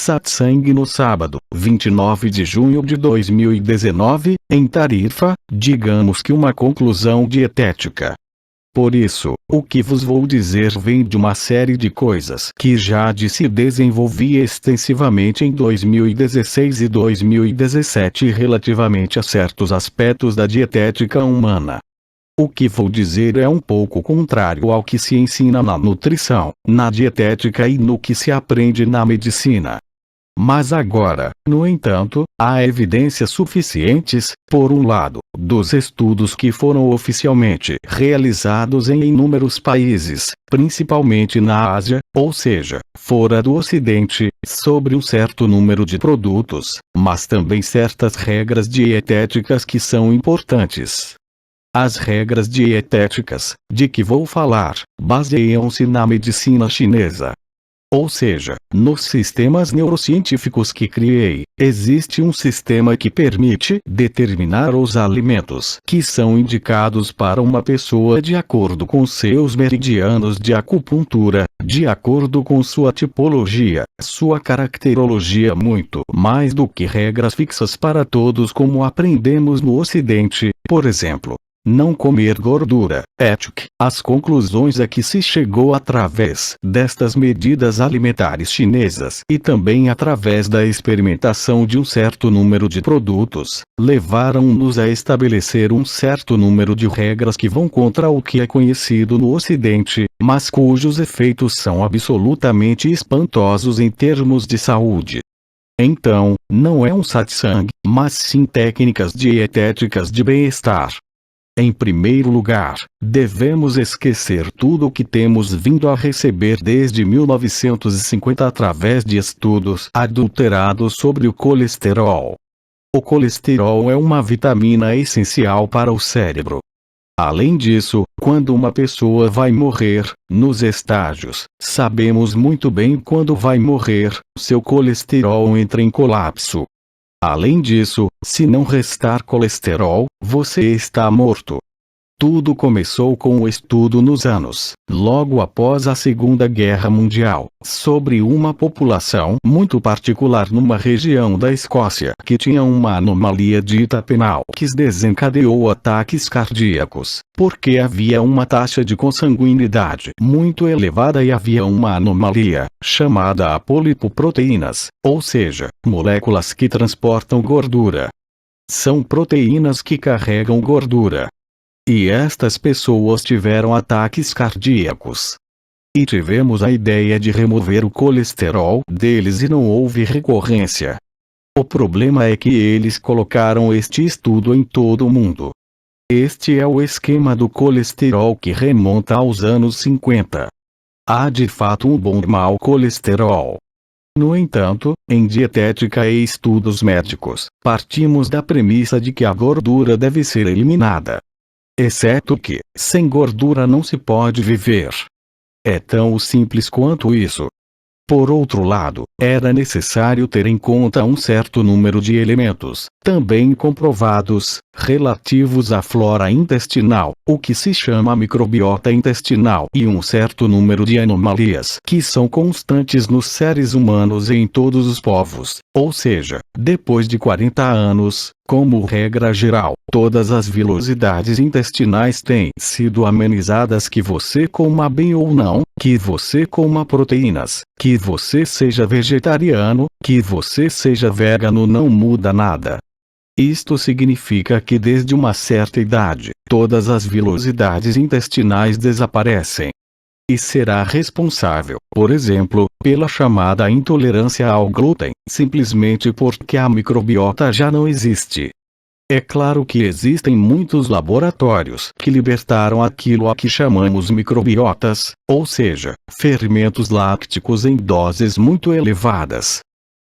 Satsang no sábado, 29 de junho de 2019, em Tarifa, digamos que uma conclusão dietética. Por isso, o que vos vou dizer vem de uma série de coisas que já disse e desenvolvi extensivamente em 2016 e 2017 relativamente a certos aspectos da dietética humana. O que vou dizer é um pouco contrário ao que se ensina na nutrição, na dietética e no que se aprende na medicina. Mas agora, no entanto, há evidências suficientes, por um lado, dos estudos que foram oficialmente realizados em inúmeros países, principalmente na Ásia, ou seja, fora do Ocidente, sobre um certo número de produtos, mas também certas regras dietéticas que são importantes. As regras dietéticas, de que vou falar, baseiam-se na medicina chinesa. Ou seja, nos sistemas neurocientíficos que criei, existe um sistema que permite determinar os alimentos que são indicados para uma pessoa de acordo com seus meridianos de acupuntura, de acordo com sua tipologia, sua caracterologia, muito mais do que regras fixas para todos como aprendemos no Ocidente, por exemplo. Não comer gordura, ética. As conclusões a que se chegou através destas medidas alimentares chinesas e também através da experimentação de um certo número de produtos, levaram-nos a estabelecer um certo número de regras que vão contra o que é conhecido no Ocidente, mas cujos efeitos são absolutamente espantosos em termos de saúde. Então, não é um satsang, mas sim técnicas dietéticas de bem-estar. Em primeiro lugar, devemos esquecer tudo o que temos vindo a receber desde 1950 através de estudos adulterados sobre o colesterol. O colesterol é uma vitamina essencial para o cérebro. Além disso, quando uma pessoa vai morrer, nos estágios, sabemos muito bem quando vai morrer, seu colesterol entra em colapso. Além disso, se não restar colesterol, você está morto. Tudo começou com o estudo nos anos, logo após a Segunda Guerra Mundial, sobre uma população muito particular numa região da Escócia que tinha uma anomalia dita penal que desencadeou ataques cardíacos, porque havia uma taxa de consanguinidade muito elevada e havia uma anomalia, chamada apolipoproteínas, ou seja, moléculas que transportam gordura. São proteínas que carregam gordura. E estas pessoas tiveram ataques cardíacos. E tivemos a ideia de remover o colesterol deles e não houve recorrência. O problema é que eles colocaram este estudo em todo o mundo. Este é o esquema do colesterol que remonta aos anos 50. Há de fato um bom e mau colesterol. No entanto, em dietética e estudos médicos, partimos da premissa de que a gordura deve ser eliminada. Exceto que, sem gordura não se pode viver. É tão simples quanto isso. Por outro lado, era necessário ter em conta um certo número de elementos, também comprovados, relativos à flora intestinal, o que se chama microbiota intestinal, e um certo número de anomalias que são constantes nos seres humanos e em todos os povos, ou seja, depois de 40 anos, como regra geral, todas as vilosidades intestinais têm sido amenizadas, que você coma bem ou não, que você coma proteínas, que você seja vegetariano, que você seja vegano, não muda nada. Isto significa que desde uma certa idade, todas as vilosidades intestinais desaparecem. E será responsável, por exemplo, pela chamada intolerância ao glúten, simplesmente porque a microbiota já não existe. É claro que existem muitos laboratórios que libertaram aquilo a que chamamos microbiotas, ou seja, fermentos lácticos em doses muito elevadas.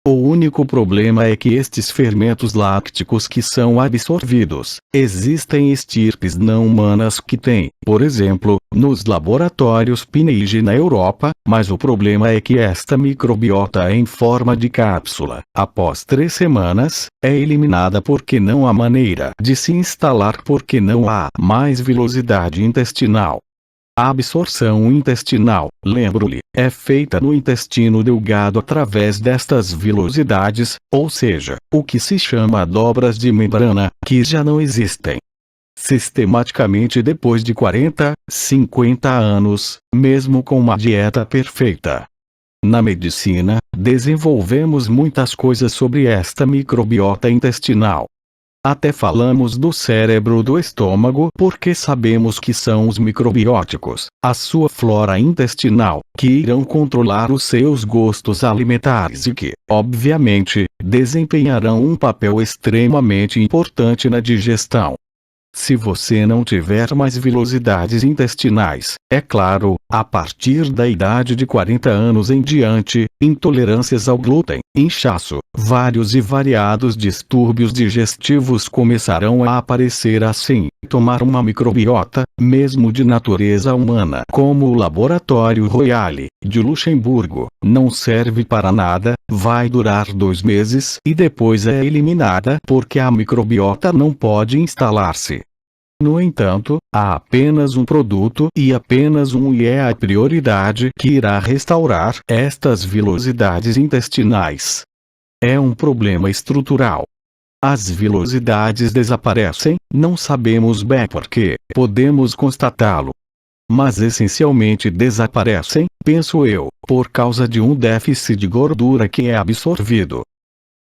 O único problema é que estes fermentos lácticos que são absorvidos, existem estirpes não humanas que têm, por exemplo, nos laboratórios Pineige na Europa, mas o problema é que esta microbiota em forma de cápsula, após 3 semanas, é eliminada porque não há maneira de se instalar, porque não há mais vilosidade intestinal. A absorção intestinal, lembro-lhe, é feita no intestino delgado através destas vilosidades, ou seja, o que se chama dobras de membrana, que já não existem. Sistematicamente depois de 40, 50 anos, mesmo com uma dieta perfeita. Na medicina, desenvolvemos muitas coisas sobre esta microbiota intestinal. Até falamos do cérebro do estômago porque sabemos que são os microbióticos, a sua flora intestinal, que irão controlar os seus gostos alimentares e que, obviamente, desempenharão um papel extremamente importante na digestão. Se você não tiver mais vilosidades intestinais, é claro, a partir da idade de 40 anos em diante, intolerâncias ao glúten, inchaço, vários e variados distúrbios digestivos começarão a aparecer assim. Tomar uma microbiota, mesmo de natureza humana, como o Laboratório Royale, de Luxemburgo, não serve para nada, vai durar 2 meses e depois é eliminada porque a microbiota não pode instalar-se. No entanto, há apenas um produto e apenas um e é a prioridade que irá restaurar estas vilosidades intestinais. É um problema estrutural. As vilosidades desaparecem, não sabemos bem porquê, podemos constatá-lo. Mas essencialmente desaparecem, penso eu, por causa de um déficit de gordura que é absorvido.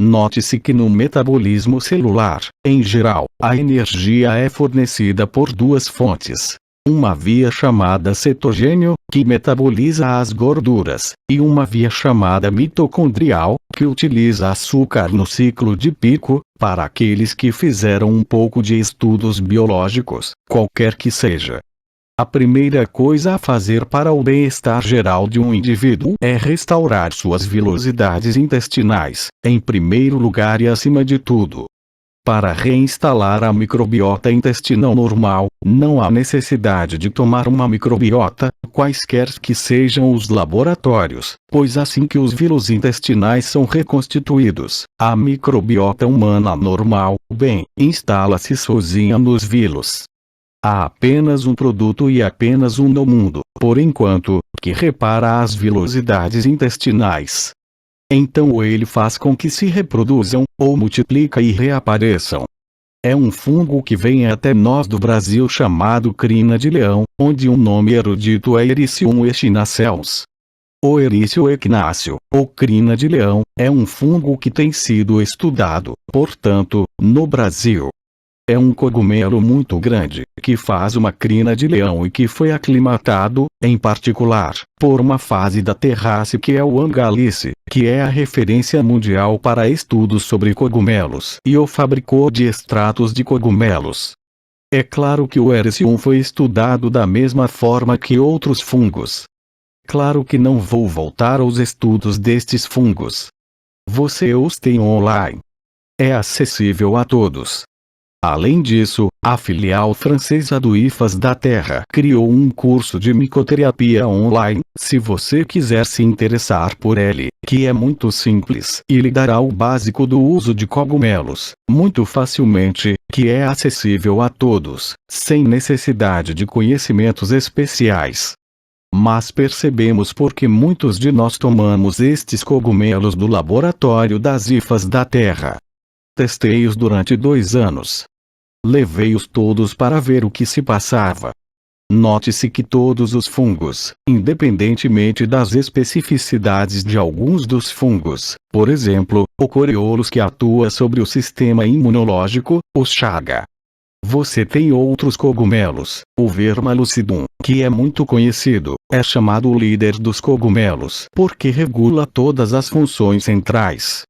Note-se que no metabolismo celular, em geral, a energia é fornecida por 2 fontes. Uma via chamada cetogênio, que metaboliza as gorduras, e uma via chamada mitocondrial, que utiliza açúcar no ciclo de pico. Para aqueles que fizeram um pouco de estudos biológicos, qualquer que seja, a primeira coisa a fazer para o bem-estar geral de um indivíduo é restaurar suas vilosidades intestinais, em primeiro lugar e acima de tudo. Para reinstalar a microbiota intestinal normal, não há necessidade de tomar uma microbiota, quaisquer que sejam os laboratórios, pois assim que os vírus intestinais são reconstituídos, a microbiota humana normal, bem, instala-se sozinha nos vírus. Há apenas um produto e apenas um no mundo, por enquanto, que repara as vilosidades intestinais. Então ele faz com que se reproduzam, ou multiplica e reapareçam. É um fungo que vem até nós do Brasil chamado crina de leão, onde um nome erudito é Ericium echinaceus. O Erício equináceo, ou crina de leão, é um fungo que tem sido estudado, portanto, no Brasil. É um cogumelo muito grande, que faz uma crina de leão e que foi aclimatado, em particular, por uma fase da terrace que é o Angalice, que é a referência mundial para estudos sobre cogumelos e o fabricou de extratos de cogumelos. É claro que o Ericium foi estudado da mesma forma que outros fungos. Claro que não vou voltar aos estudos destes fungos. Você os tem online. É acessível a todos. Além disso, a filial francesa do IFAS da Terra criou um curso de micoterapia online, se você quiser se interessar por ele, que é muito simples e lhe dará o básico do uso de cogumelos, muito facilmente, que é acessível a todos, sem necessidade de conhecimentos especiais. Mas percebemos porque muitos de nós tomamos estes cogumelos do laboratório das IFAS da Terra. Testei-os durante 2 anos. Levei-os todos para ver o que se passava. Note-se que todos os fungos, independentemente das especificidades de alguns dos fungos, por exemplo, o Coriolis que atua sobre o sistema imunológico, o Chaga. Você tem outros cogumelos, o Vermalucidum, que é muito conhecido, é chamado o líder dos cogumelos porque regula todas as funções centrais.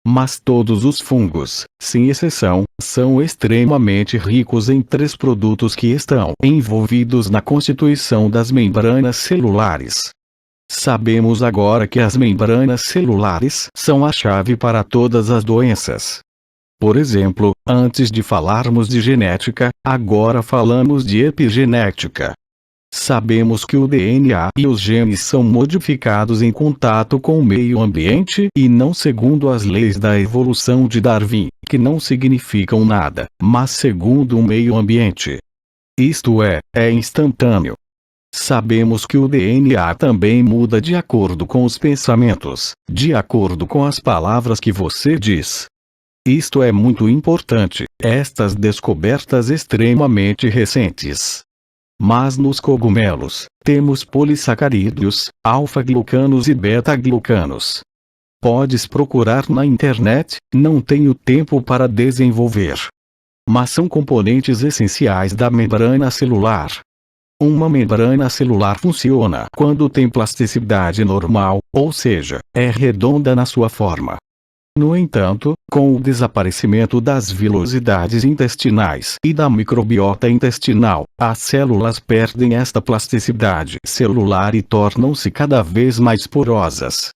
Mas todos os fungos, sem exceção, são extremamente ricos em 3 produtos que estão envolvidos na constituição das membranas celulares. Sabemos agora que as membranas celulares são a chave para todas as doenças. Por exemplo, antes de falarmos de genética, agora falamos de epigenética. Sabemos que o DNA e os genes são modificados em contato com o meio ambiente e não segundo as leis da evolução de Darwin, que não significam nada, mas segundo o meio ambiente. Isto é instantâneo. Sabemos que o DNA também muda de acordo com os pensamentos, de acordo com as palavras que você diz. Isto é muito importante, estas descobertas extremamente recentes. Mas nos cogumelos, temos polissacarídeos, alfa-glucanos e beta-glucanos. Podes procurar na internet, não tenho tempo para desenvolver. Mas são componentes essenciais da membrana celular. Uma membrana celular funciona quando tem plasticidade normal, ou seja, é redonda na sua forma. No entanto, com o desaparecimento das vilosidades intestinais e da microbiota intestinal, as células perdem esta plasticidade celular e tornam-se cada vez mais porosas.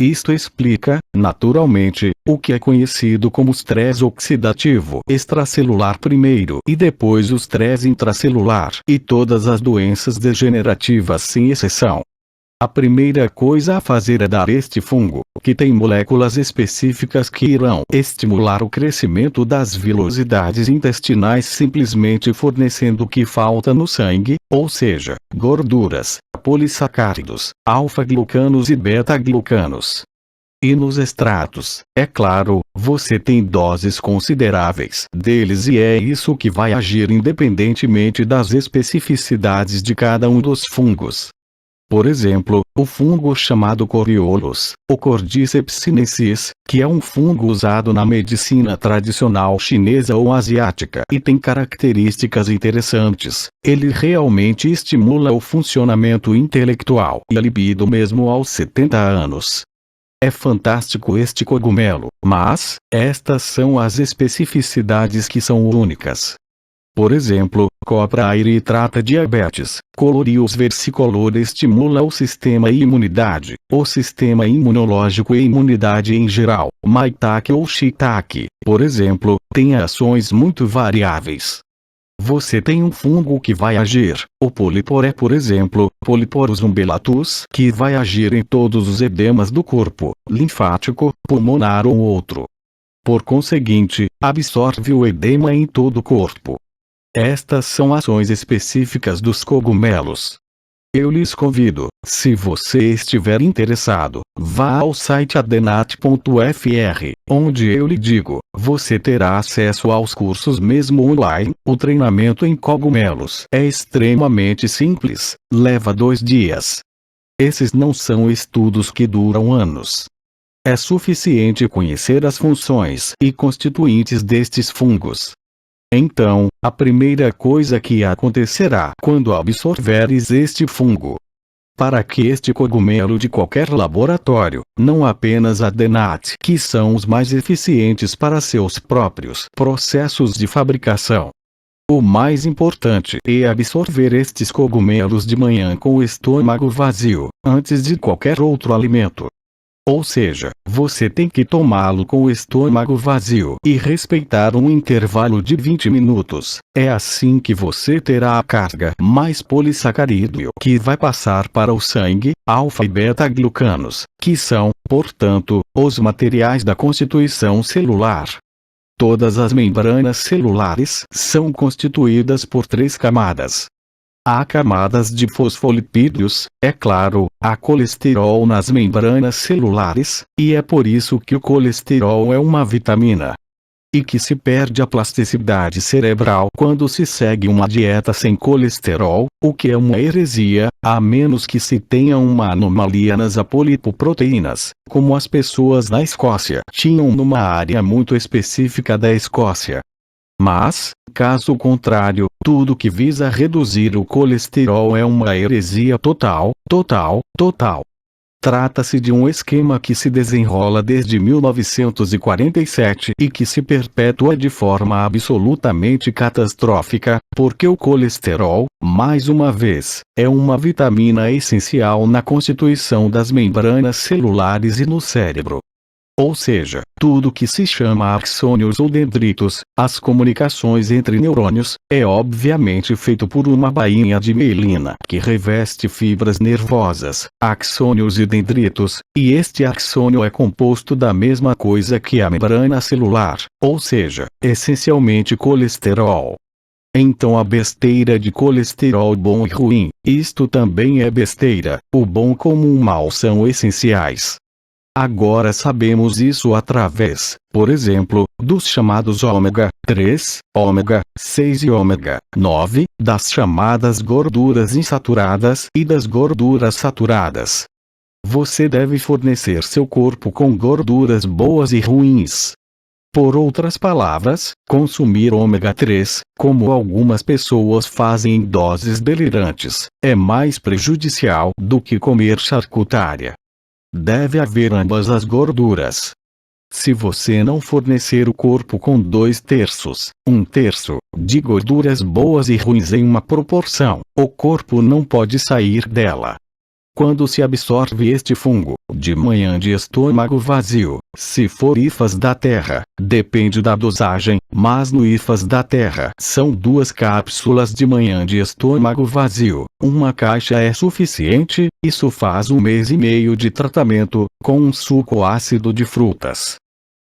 Isto explica, naturalmente, o que é conhecido como estresse oxidativo extracelular primeiro e depois o estresse intracelular e todas as doenças degenerativas sem exceção. A primeira coisa a fazer é dar este fungo, que tem moléculas específicas que irão estimular o crescimento das vilosidades intestinais simplesmente fornecendo o que falta no sangue, ou seja, gorduras, polissacáridos, alfa-glucanos e beta-glucanos. E nos extratos, é claro, você tem doses consideráveis deles e é isso que vai agir independentemente das especificidades de cada um dos fungos. Por exemplo, o fungo chamado Coriolus, o Cordyceps sinensis, que é um fungo usado na medicina tradicional chinesa ou asiática e tem características interessantes. Ele realmente estimula o funcionamento intelectual e a libido mesmo aos 70 anos. É fantástico este cogumelo, mas estas são as especificidades que são únicas. Por exemplo, Copra aire trata diabetes, Colorius versicolor estimula o sistema e imunidade, o sistema imunológico e imunidade em geral. Maitake ou Shiitake, por exemplo, tem ações muito variáveis. Você tem um fungo que vai agir, o Polyporé por exemplo, Polyporus umbellatus, que vai agir em todos os edemas do corpo, linfático, pulmonar ou outro. Por conseguinte, absorve o edema em todo o corpo. Estas são ações específicas dos cogumelos. Eu lhes convido, se você estiver interessado, vá ao site adenat.fr, onde eu lhe digo, você terá acesso aos cursos mesmo online. O treinamento em cogumelos é extremamente simples, leva 2 dias. Esses não são estudos que duram anos. É suficiente conhecer as funções e constituintes destes fungos. Então, a primeira coisa que acontecerá quando absorveres este fungo. Para que este cogumelo de qualquer laboratório, não apenas a Adenat, que são os mais eficientes para seus próprios processos de fabricação. O mais importante é absorver estes cogumelos de manhã com o estômago vazio, antes de qualquer outro alimento. Ou seja, você tem que tomá-lo com o estômago vazio e respeitar um intervalo de 20 minutos. É assim que você terá a carga mais polissacarídeo que vai passar para o sangue, alfa e beta-glucanos, que são, portanto, os materiais da constituição celular. Todas as membranas celulares são constituídas por 3 camadas. Há camadas de fosfolipídios, é claro, há colesterol nas membranas celulares, e é por isso que o colesterol é uma vitamina. E que se perde a plasticidade cerebral quando se segue uma dieta sem colesterol, o que é uma heresia, a menos que se tenha uma anomalia nas apolipoproteínas, como as pessoas na Escócia tinham numa área muito específica da Escócia. Mas, caso contrário, tudo que visa reduzir o colesterol é uma heresia total. Trata-se de um esquema que se desenrola desde 1947 e que se perpetua de forma absolutamente catastrófica, porque o colesterol, mais uma vez, é uma vitamina essencial na constituição das membranas celulares e no cérebro. Ou seja, tudo que se chama axônios ou dendritos, as comunicações entre neurônios, é obviamente feito por uma bainha de mielina que reveste fibras nervosas, axônios e dendritos, e este axônio é composto da mesma coisa que a membrana celular, ou seja, essencialmente colesterol. Então a besteira de colesterol bom e ruim, isto também é besteira, o bom como o mal são essenciais. Agora sabemos isso através, por exemplo, dos chamados ômega 3, ômega 6 e ômega 9, das chamadas gorduras insaturadas e das gorduras saturadas. Você deve fornecer seu corpo com gorduras boas e ruins. Por outras palavras, consumir ômega 3, como algumas pessoas fazem em doses delirantes, é mais prejudicial do que comer charcutária. Deve haver ambas as gorduras. Se você não fornecer o corpo com 2/3, 1/3, de gorduras boas e ruins em uma proporção, o corpo não pode sair dela. Quando se absorve este fungo, de manhã de estômago vazio, se for hifas da terra, depende da dosagem, mas no hifas da terra são 2 cápsulas de manhã de estômago vazio, uma caixa é suficiente, isso faz 1 mês e meio de tratamento, com um suco ácido de frutas.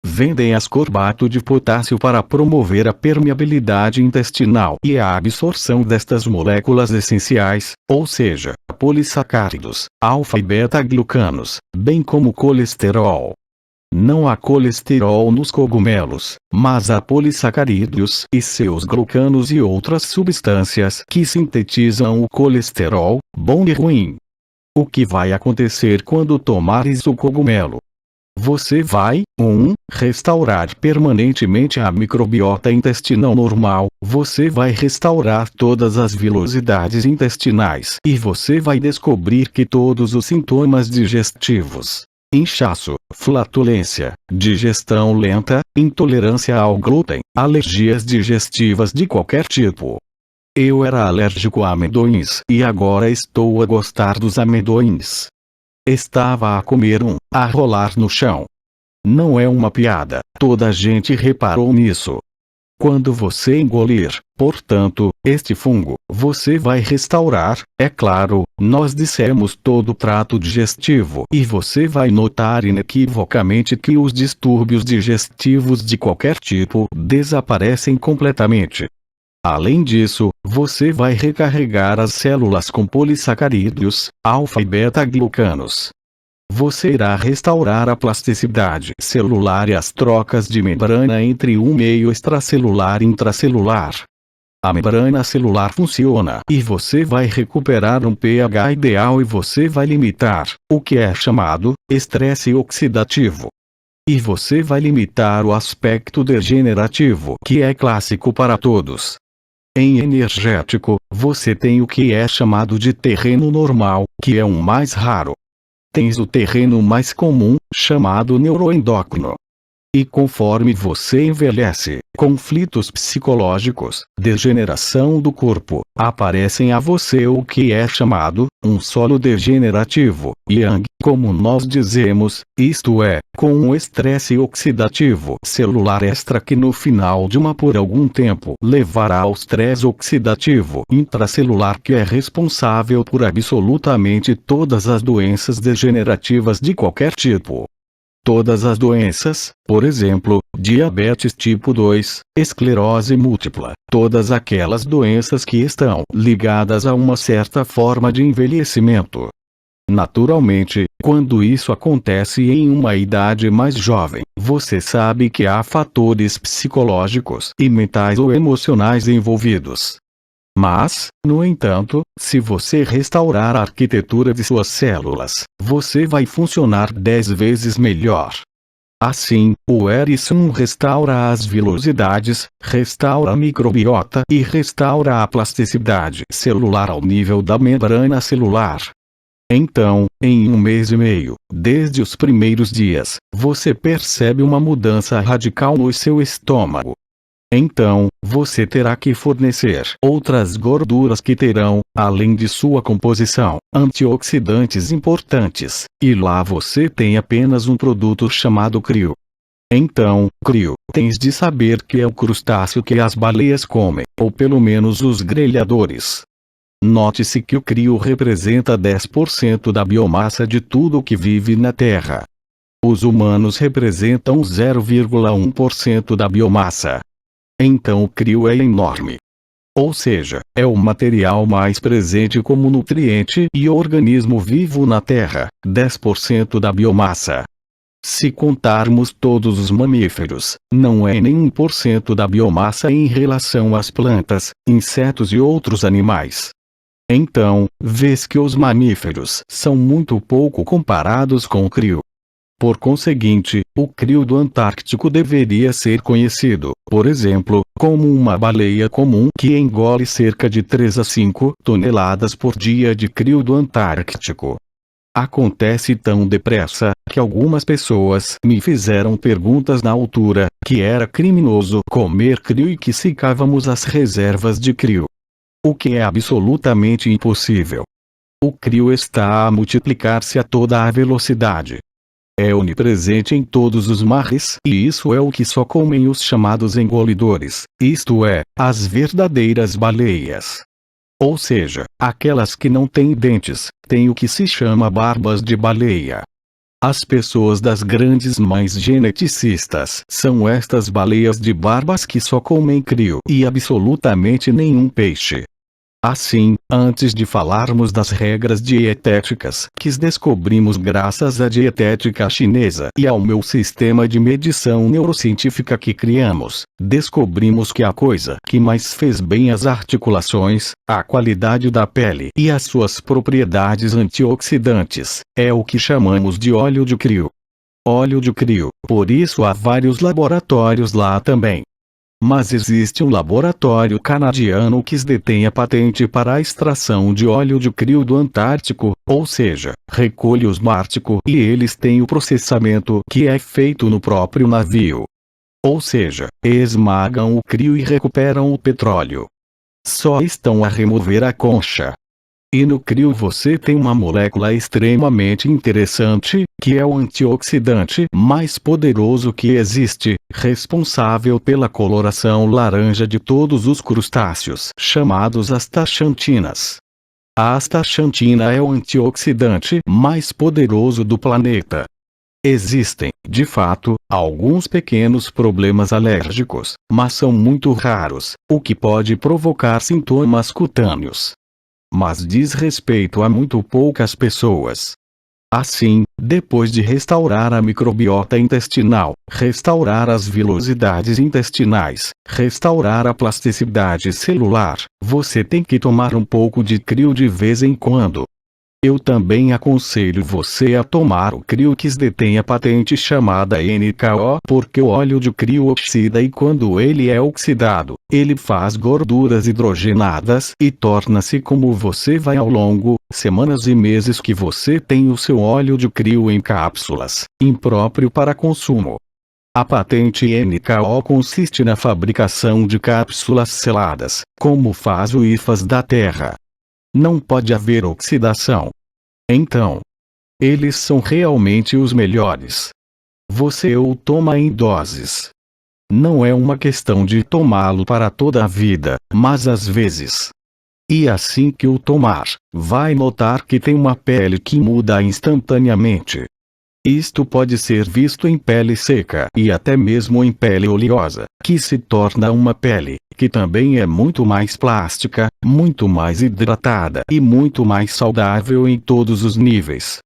Vendem ascorbato de potássio para promover a permeabilidade intestinal e a absorção destas moléculas essenciais, ou seja, polissacáridos, alfa e beta-glucanos, bem como colesterol. Não há colesterol nos cogumelos, mas há polissacarídeos e seus glucanos e outras substâncias que sintetizam o colesterol, bom e ruim. O que vai acontecer quando tomares o cogumelo? Você vai, 1. Restaurar permanentemente a microbiota intestinal normal, você vai restaurar todas as vilosidades intestinais e você vai descobrir que todos os sintomas digestivos, inchaço, flatulência, digestão lenta, intolerância ao glúten, alergias digestivas de qualquer tipo. Eu era alérgico a amendoins e agora estou a gostar dos amendoins. Estava a comer a rolar no chão. Não é uma piada, toda a gente reparou nisso. Quando você engolir, portanto, este fungo, você vai restaurar, é claro, nós dissemos todo o trato digestivo e você vai notar inequivocamente que os distúrbios digestivos de qualquer tipo desaparecem completamente. Além disso, você vai recarregar as células com polissacarídeos, alfa e beta-glucanos. Você irá restaurar a plasticidade celular e as trocas de membrana entre um meio extracelular e intracelular. A membrana celular funciona e você vai recuperar um pH ideal e você vai limitar o que é chamado estresse oxidativo. E você vai limitar o aspecto degenerativo que é clássico para todos. Em energético, você tem o que é chamado de terreno normal, que é um mais raro. Tens o terreno mais comum, chamado neuroendócrino. E conforme você envelhece, conflitos psicológicos, degeneração do corpo, aparecem a você o que é chamado um solo degenerativo, yang, como nós dizemos, isto é, com um estresse oxidativo celular extra que no final de por algum tempo levará ao estresse oxidativo intracelular que é responsável por absolutamente todas as doenças degenerativas de qualquer tipo. Todas as doenças, por exemplo, diabetes tipo 2, esclerose múltipla, todas aquelas doenças que estão ligadas a uma certa forma de envelhecimento. Naturalmente, quando isso acontece em uma idade mais jovem, você sabe que há fatores psicológicos e mentais ou emocionais envolvidos. Mas, no entanto, se você restaurar a arquitetura de suas células, você vai funcionar 10 vezes melhor. Assim, o Ericsson restaura as vilosidades, restaura a microbiota e restaura a plasticidade celular ao nível da membrana celular. Então, em 1 mês e meio, desde os primeiros dias, você percebe uma mudança radical no seu estômago. Então, você terá que fornecer outras gorduras que terão, além de sua composição, antioxidantes importantes, e lá você tem apenas um produto chamado crio. Então, crio, tens de saber que é o crustáceo que as baleias comem, ou pelo menos os grelhadores. Note-se que o crio representa 10% da biomassa de tudo que vive na Terra. Os humanos representam 0,1% da biomassa. Então o crio é enorme. Ou seja, é o material mais presente como nutriente e organismo vivo na Terra, 10% da biomassa. Se contarmos todos os mamíferos, não é nem 1% da biomassa em relação às plantas, insetos e outros animais. Então, vês que os mamíferos são muito pouco comparados com o crio. Por conseguinte, o crio do Antártico deveria ser conhecido, por exemplo, como uma baleia comum que engole cerca de 3 a 5 toneladas por dia de crio do Antártico. Acontece tão depressa, que algumas pessoas me fizeram perguntas na altura, que era criminoso comer crio e que secávamos as reservas de crio. O que é absolutamente impossível. O crio está a multiplicar-se a toda a velocidade. É onipresente em todos os mares, e isso é o que só comem os chamados engolidores, isto é, as verdadeiras baleias. Ou seja, aquelas que não têm dentes, têm o que se chama barbas de baleia. As pessoas das grandes mães geneticistas são estas baleias de barbas que só comem crio e absolutamente nenhum peixe. Assim, antes de falarmos das regras dietéticas que descobrimos graças à dietética chinesa e ao meu sistema de medição neurocientífica que criamos, descobrimos que a coisa que mais fez bem às articulações, a qualidade da pele e as suas propriedades antioxidantes, é o que chamamos de óleo de crio. Óleo de crio, por isso há vários laboratórios lá também. Mas existe um laboratório canadiano que detém a patente para a extração de óleo de crio do Antártico, ou seja, recolhe-os no Ártico e eles têm o processamento que é feito no próprio navio. Ou seja, esmagam o crio e recuperam o petróleo. Só estão a remover a concha. E no crio você tem uma molécula extremamente interessante, que é o antioxidante mais poderoso que existe, responsável pela coloração laranja de todos os crustáceos, chamados astaxantinas. A astaxantina é o antioxidante mais poderoso do planeta. Existem, de fato, alguns pequenos problemas alérgicos, mas são muito raros, o que pode provocar sintomas cutâneos. Mas diz respeito a muito poucas pessoas. Assim, depois de restaurar a microbiota intestinal, restaurar as vilosidades intestinais, restaurar a plasticidade celular, você tem que tomar um pouco de crio de vez em quando. Eu também aconselho você a tomar o crio que detém a patente chamada NKO, porque o óleo de crio oxida e quando ele é oxidado, ele faz gorduras hidrogenadas e torna-se como você vai ao longo, semanas e meses que você tem o seu óleo de crio em cápsulas, impróprio para consumo. A patente NKO consiste na fabricação de cápsulas seladas, como faz o IFAS da Terra. Não pode haver oxidação. Então, eles são realmente os melhores. Você o toma em doses. Não é uma questão de tomá-lo para toda a vida, mas às vezes. E assim que o tomar, vai notar que tem uma pele que muda instantaneamente. Isto pode ser visto em pele seca e até mesmo em pele oleosa, que se torna uma pele, que também é muito mais plástica, muito mais hidratada e muito mais saudável em todos os níveis.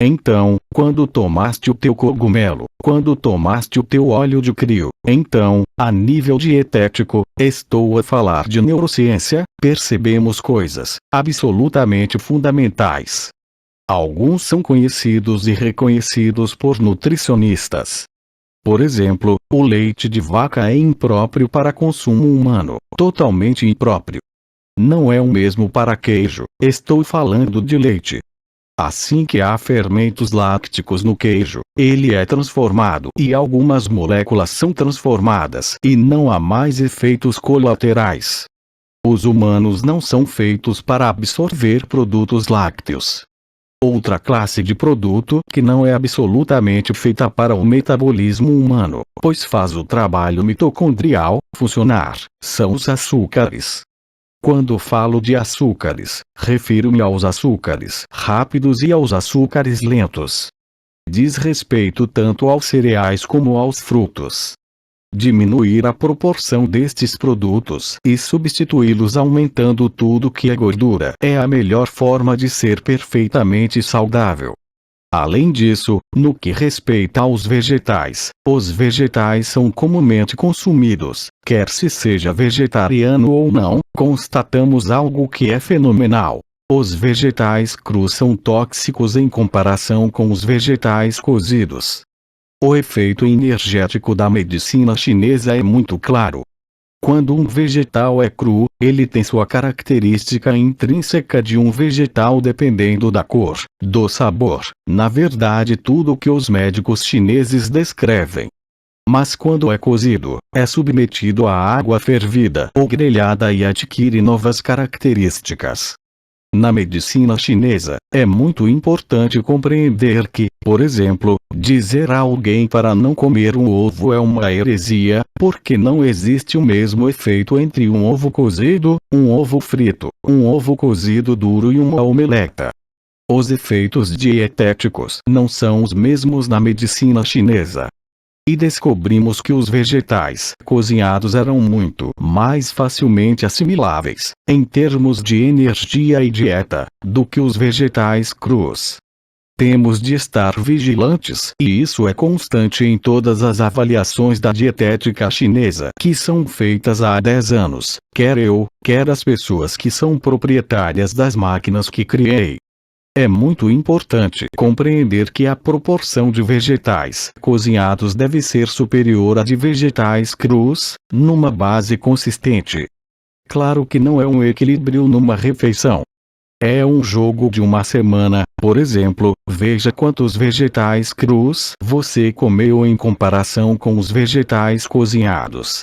Então, quando tomaste o teu cogumelo, quando tomaste o teu óleo de crio, então, a nível dietético, estou a falar de neurociência, percebemos coisas absolutamente fundamentais. Alguns são conhecidos e reconhecidos por nutricionistas. Por exemplo, o leite de vaca é impróprio para consumo humano, totalmente impróprio. Não é o mesmo para queijo, estou falando de leite. Assim que há fermentos lácticos no queijo, ele é transformado e algumas moléculas são transformadas e não há mais efeitos colaterais. Os humanos não são feitos para absorver produtos lácteos. Outra classe de produto que não é absolutamente feita para o metabolismo humano, pois faz o trabalho mitocondrial funcionar, são os açúcares. Quando falo de açúcares, refiro-me aos açúcares rápidos e aos açúcares lentos. Diz respeito tanto aos cereais como aos frutos. diminuir a proporção destes produtos e substituí-los aumentando tudo que é gordura é a melhor forma de ser perfeitamente saudável. Além disso, no que respeita aos vegetais, os vegetais são comumente consumidos, quer se seja vegetariano ou não, constatamos algo que é fenomenal. Os vegetais crus são tóxicos em comparação com os vegetais cozidos. O efeito energético da medicina chinesa é muito claro. Quando um vegetal é cru, ele tem sua característica intrínseca de um vegetal dependendo da cor, do sabor, na verdade tudo o que os médicos chineses descrevem. Mas quando é cozido, é submetido à água fervida ou grelhada e adquire novas características. Na medicina chinesa, é muito importante compreender que, por exemplo, dizer a alguém para não comer um ovo é uma heresia, porque não existe o mesmo efeito entre um ovo cozido, um ovo frito, um ovo cozido duro e uma omeleta. Os efeitos dietéticos não são os mesmos na medicina chinesa. E descobrimos que os vegetais cozinhados eram muito mais facilmente assimiláveis, em termos de energia e dieta, do que os vegetais crus. Temos de estar vigilantes, e isso é constante em todas as avaliações da dietética chinesa que são feitas há 10 anos, quer eu, quer as pessoas que são proprietárias das máquinas que criei. É muito importante compreender que a proporção de vegetais cozinhados deve ser superior à de vegetais crus, numa base consistente. Claro que não é um equilíbrio numa refeição. É um jogo de uma semana, por exemplo, veja quantos vegetais crus você comeu em comparação com os vegetais cozinhados.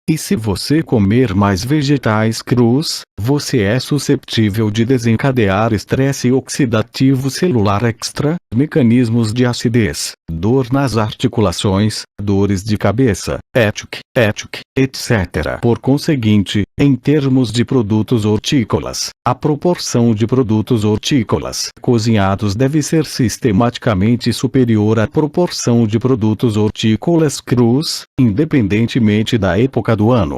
E se você comer mais vegetais crus, você é susceptível de desencadear estresse oxidativo celular extra, mecanismos de acidez, dor nas articulações, dores de cabeça, etc. Por conseguinte, em termos de produtos hortícolas, a proporção de produtos hortícolas cozinhados deve ser sistematicamente superior à proporção de produtos hortícolas crus, independentemente da época do ano.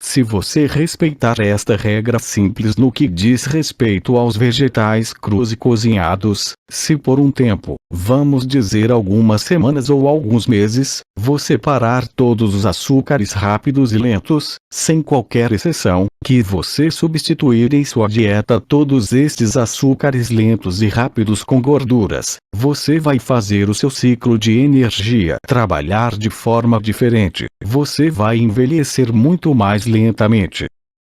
Se você respeitar esta regra simples no que diz respeito aos vegetais crus e cozinhados, se por um tempo, vamos dizer algumas semanas ou alguns meses, você parar todos os açúcares rápidos e lentos, sem qualquer exceção, que você substituir em sua dieta todos estes açúcares lentos e rápidos com gorduras, você vai fazer o seu ciclo de energia trabalhar de forma diferente, você vai envelhecer muito mais lentamente.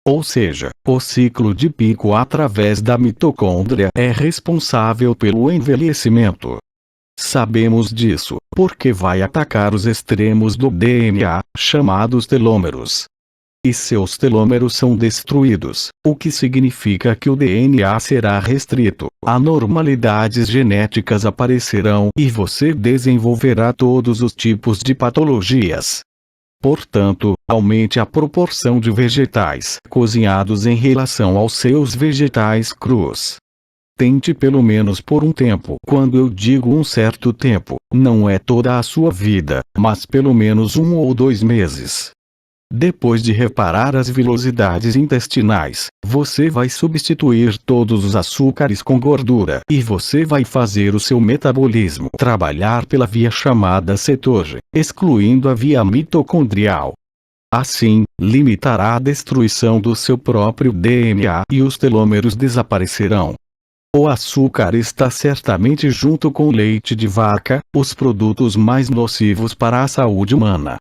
Ou seja, o ciclo de pico através da mitocôndria é responsável pelo envelhecimento. Sabemos disso, porque vai atacar os extremos do DNA, chamados telômeros. E seus telômeros são destruídos, o que significa que o DNA será restrito, anormalidades genéticas aparecerão e você desenvolverá todos os tipos de patologias. Portanto, aumente a proporção de vegetais cozinhados em relação aos seus vegetais crus. Tente pelo menos por um tempo. Quando eu digo um certo tempo, não é toda a sua vida, mas pelo menos 1 ou 2 meses. Depois de reparar as vilosidades intestinais, você vai substituir todos os açúcares com gordura e você vai fazer o seu metabolismo trabalhar pela via chamada cetose, excluindo a via mitocondrial. Assim, limitará a destruição do seu próprio DNA e os telômeros desaparecerão. O açúcar está certamente junto com o leite de vaca, os produtos mais nocivos para a saúde humana.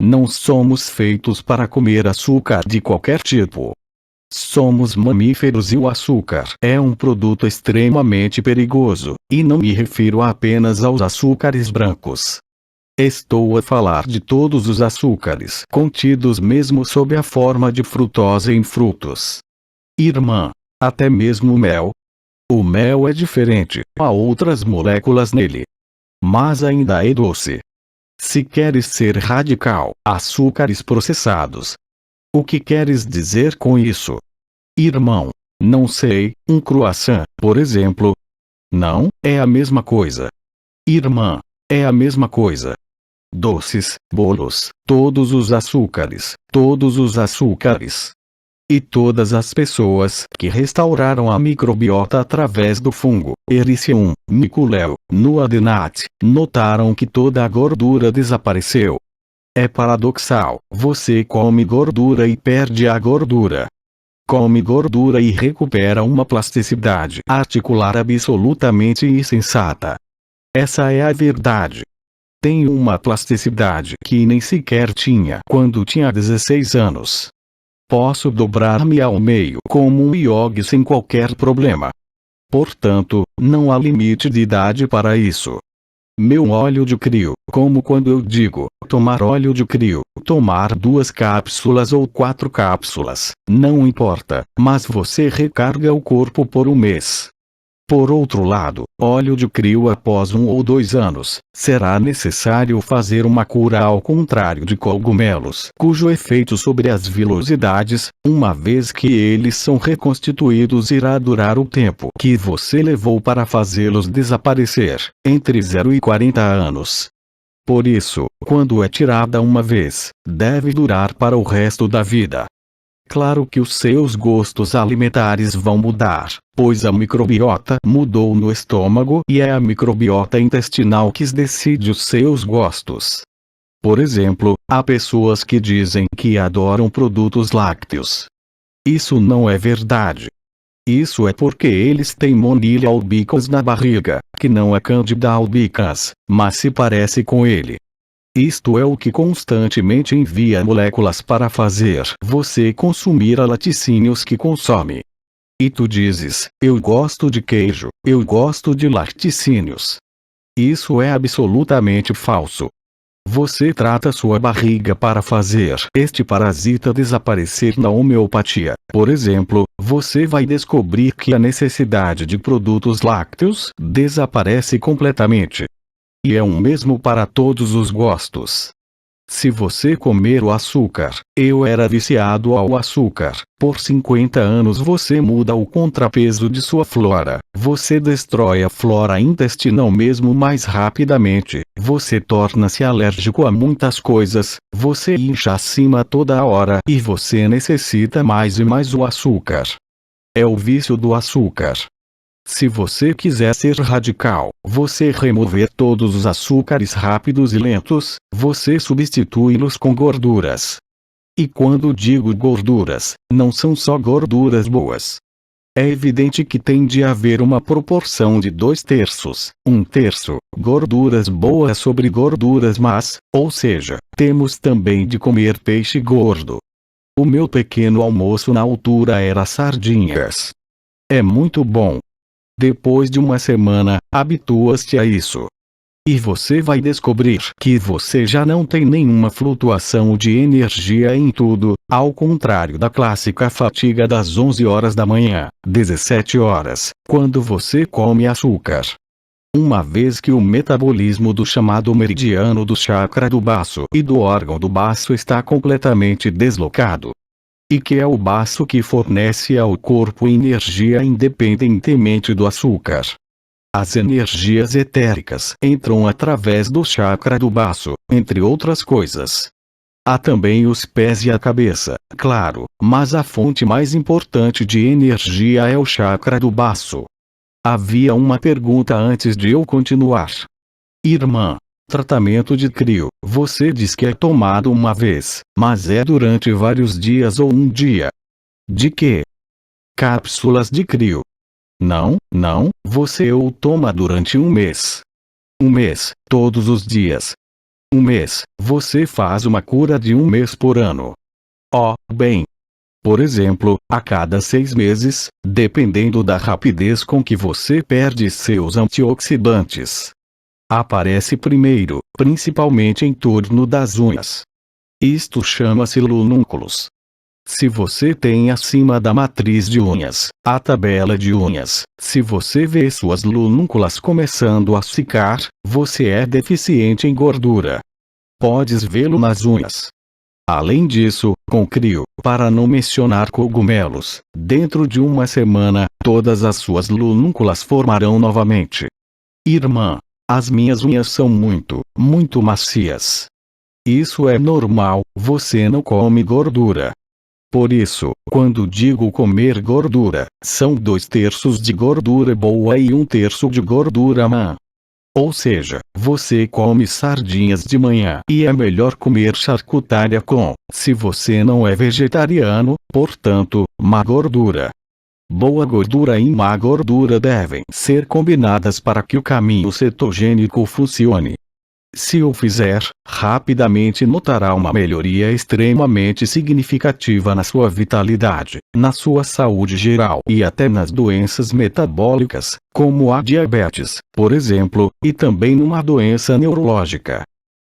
Não somos feitos para comer açúcar de qualquer tipo. Somos mamíferos e o açúcar é um produto extremamente perigoso, e não me refiro apenas aos açúcares brancos. Estou a falar de todos os açúcares contidos mesmo sob a forma de frutose em frutos. Irmã, até mesmo o mel. O mel é diferente, há outras moléculas nele. Mas ainda é doce. Se queres ser radical, açúcares processados. O que queres dizer com isso? Irmão, não sei, um croissant, por exemplo. Não, é a mesma coisa. Irmã, é a mesma coisa. doces, bolos, todos os açúcares, todos os açúcares. E todas as pessoas que restauraram a microbiota através do fungo Ericium miculeo no Adenate, notaram que toda a gordura desapareceu. É paradoxal, você come gordura e perde a gordura. Come gordura e recupera uma plasticidade articular absolutamente insensata. Essa é a verdade. Tenho uma plasticidade que nem sequer tinha quando tinha 16 anos. Posso dobrar-me ao meio como um iogue sem qualquer problema. Portanto, não há limite de idade para isso. Meu óleo de crio, como quando eu digo, tomar óleo de crio, tomar 2 cápsulas ou 4 cápsulas, não importa, mas você recarga o corpo por um mês. Por outro lado, óleo de crio após 1 ou 2 anos, será necessário fazer uma cura ao contrário de cogumelos, cujo efeito sobre as vilosidades, uma vez que eles são reconstituídos, irá durar o tempo que você levou para fazê-los desaparecer, entre 0 e 40 anos. Por isso, quando é tirada uma vez, deve durar para o resto da vida. Claro que os seus gostos alimentares vão mudar, pois a microbiota mudou no estômago e é a microbiota intestinal que decide os seus gostos. Por exemplo, há pessoas que dizem que adoram produtos lácteos. Isso não é verdade. Isso é porque eles têm Monilha albicans na barriga, que não é Candida albicans, mas se parece com ele. Isto é o que constantemente envia moléculas para fazer você consumir a laticínios que consome. E tu dizes, eu gosto de queijo, eu gosto de laticínios. Isso é absolutamente falso. Você trata sua barriga para fazer este parasita desaparecer na homeopatia. Por exemplo, você vai descobrir que a necessidade de produtos lácteos desaparece completamente. E é o mesmo para todos os gostos. Se você comer o açúcar, eu era viciado ao açúcar, por 50 anos você muda o contrapeso de sua flora, você destrói a flora intestinal mesmo mais rapidamente, você torna-se alérgico a muitas coisas, você incha acima toda a hora e você necessita mais e mais o açúcar. É o vício do açúcar. Se você quiser ser radical, você remover todos os açúcares rápidos e lentos, você substitui-los com gorduras. E quando digo gorduras, não são só gorduras boas. É evidente que tem de haver uma proporção de 2/3, 1/3, gorduras boas sobre gorduras más, ou seja, temos também de comer peixe gordo. O meu pequeno almoço na altura era sardinhas. É muito bom. Depois de uma semana, habitua-se a isso. E você vai descobrir que você já não tem nenhuma flutuação de energia em tudo, ao contrário da clássica fadiga das 11 horas da manhã, 17 horas, quando você come açúcar. Uma vez que o metabolismo do chamado meridiano do chakra do baço e do órgão do baço está completamente deslocado. E que é o baço que fornece ao corpo energia independentemente do açúcar. As energias etéricas entram através do chakra do baço, entre outras coisas. Há também os pés e a cabeça, claro, mas a fonte mais importante de energia é o chakra do baço. Havia uma pergunta antes de eu continuar. Irmã. Tratamento de crio, você diz que é tomado uma vez, mas é durante vários dias ou um dia. De quê? Cápsulas de crio. Não, você o toma durante um mês. Um mês, todos os dias. Um mês, você faz uma cura de um mês por ano. Oh, bem. Por exemplo, a cada 6 meses, dependendo da rapidez com que você perde seus antioxidantes. Aparece primeiro, principalmente em torno das unhas. Isto chama-se lunúnculos. Se você tem acima da matriz de unhas, a tabela de unhas, se você vê suas lunúnculas começando a secar, você é deficiente em gordura. Podes vê-lo nas unhas. Além disso, com crio, para não mencionar cogumelos, dentro de uma semana, todas as suas lunúnculas formarão novamente. Irmã. As minhas unhas são muito macias. Isso é normal, você não come gordura. Por isso, quando digo comer gordura, são 2/3 de gordura boa e 1/3 de gordura má. Ou seja, você come sardinhas de manhã e é melhor comer charcutária se você não é vegetariano, portanto, má gordura. Boa gordura e má gordura devem ser combinadas para que o caminho cetogênico funcione. Se o fizer, rapidamente notará uma melhoria extremamente significativa na sua vitalidade, na sua saúde geral e até nas doenças metabólicas, como a diabetes, por exemplo, e também numa doença neurológica.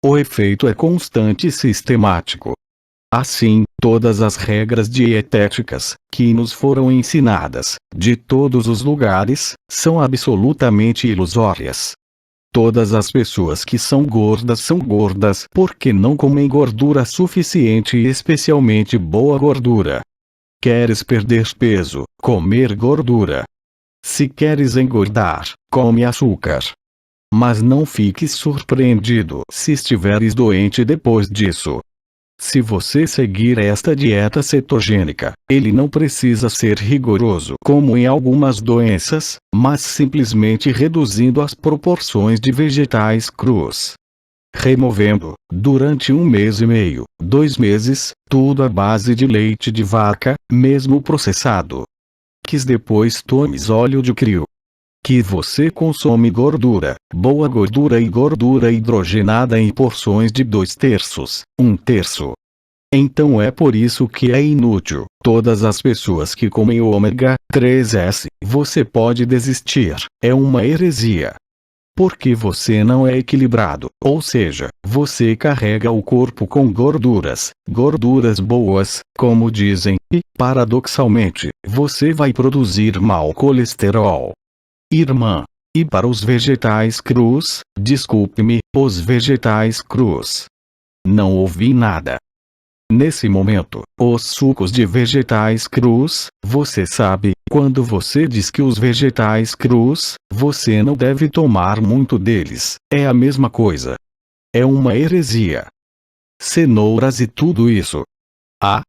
O efeito é constante e sistemático. Assim, todas as regras dietéticas, que nos foram ensinadas, de todos os lugares, são absolutamente ilusórias. Todas as pessoas que são gordas porque não comem gordura suficiente e especialmente boa gordura. Queres perder peso, comer gordura. Se queres engordar, come açúcar. Mas não fiques surpreendido se estiveres doente depois disso. Se você seguir esta dieta cetogênica, ele não precisa ser rigoroso como em algumas doenças, mas simplesmente reduzindo as proporções de vegetais crus. Removendo, durante 1 mês e meio, 2 meses, tudo à base de leite de vaca, mesmo processado. Que depois tomes óleo de crio. Que você consome gordura, boa gordura e gordura hidrogenada em porções de 2/3, 1/3. Então é por isso que é inútil. Todas as pessoas que comem o ômega 3S, você pode desistir, é uma heresia. Porque você não é equilibrado, ou seja, você carrega o corpo com gorduras boas, como dizem, e, paradoxalmente, você vai produzir mau colesterol. Irmã. E para os vegetais crus, desculpe-me, os vegetais crus. Não ouvi nada. Nesse momento, os sucos de vegetais crus, você sabe, quando você diz que os vegetais crus, você não deve tomar muito deles, é a mesma coisa. É uma heresia. Cenouras e tudo isso.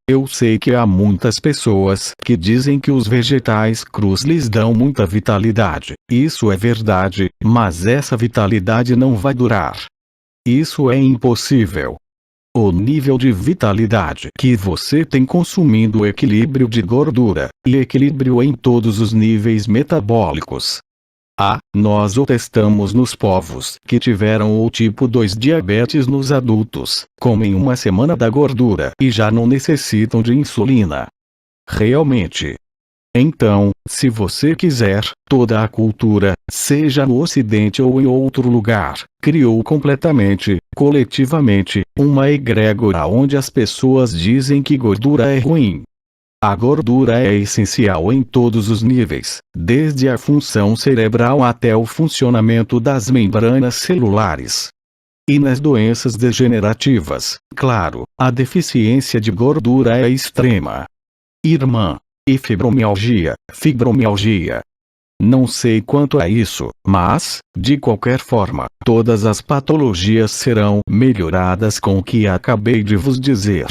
Eu sei que há muitas pessoas que dizem que os vegetais crus lhes dão muita vitalidade. Isso é verdade, mas essa vitalidade não vai durar. Isso é impossível. O nível de vitalidade que você tem consumindo equilíbrio de gordura, e equilíbrio em todos os níveis metabólicos. Nós o testamos nos povos que tiveram o tipo 2 diabetes nos adultos, comem 1 semana da gordura e já não necessitam de insulina. Realmente. Então, se você quiser, toda a cultura, seja no Ocidente ou em outro lugar, criou completamente, coletivamente, uma egrégora onde as pessoas dizem que gordura é ruim. A gordura é essencial em todos os níveis, desde a função cerebral até o funcionamento das membranas celulares. E nas doenças degenerativas, claro, a deficiência de gordura é extrema. Irmã. E fibromialgia. Não sei quanto a isso, mas, de qualquer forma, todas as patologias serão melhoradas com o que acabei de vos dizer.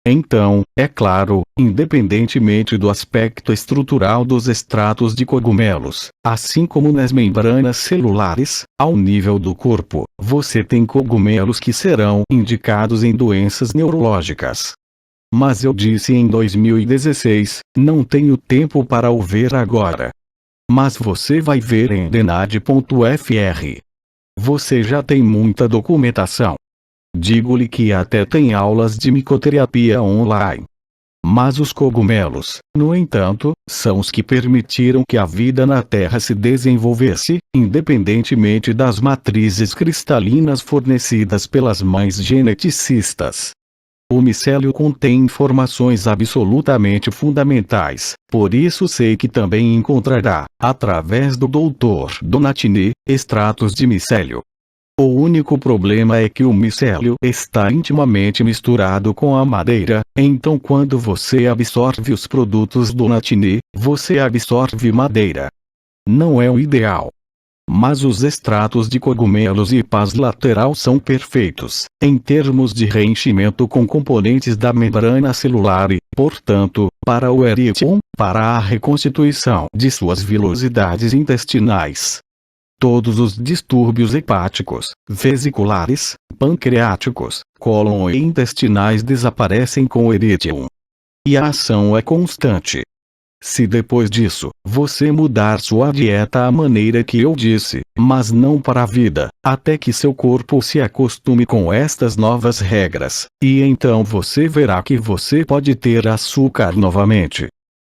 Então, é claro, independentemente do aspecto estrutural dos extratos de cogumelos, assim como nas membranas celulares, ao nível do corpo, você tem cogumelos que serão indicados em doenças neurológicas. Mas eu disse em 2016, não tenho tempo para o ver agora. Mas você vai ver em denad.fr. Você já tem muita documentação. Digo-lhe que até tem aulas de micoterapia online. Mas os cogumelos, no entanto, são os que permitiram que a vida na Terra se desenvolvesse, independentemente das matrizes cristalinas fornecidas pelas mães geneticistas. O micélio contém informações absolutamente fundamentais, por isso sei que também encontrará, através do Dr. Donatini, extratos de micélio. O único problema é que o micélio está intimamente misturado com a madeira, então quando você absorve os produtos Donatini, você absorve madeira. Não é o ideal. Mas os extratos de cogumelos e paz lateral são perfeitos, em termos de reenchimento com componentes da membrana celular e, portanto, para o eríthio, para a reconstituição de suas vilosidades intestinais. Todos os distúrbios hepáticos, vesiculares, pancreáticos, cólon e intestinais desaparecem com o eríthio. E a ação é constante. Se depois disso, você mudar sua dieta à maneira que eu disse, mas não para a vida, até que seu corpo se acostume com estas novas regras, e então você verá que você pode ter açúcar novamente.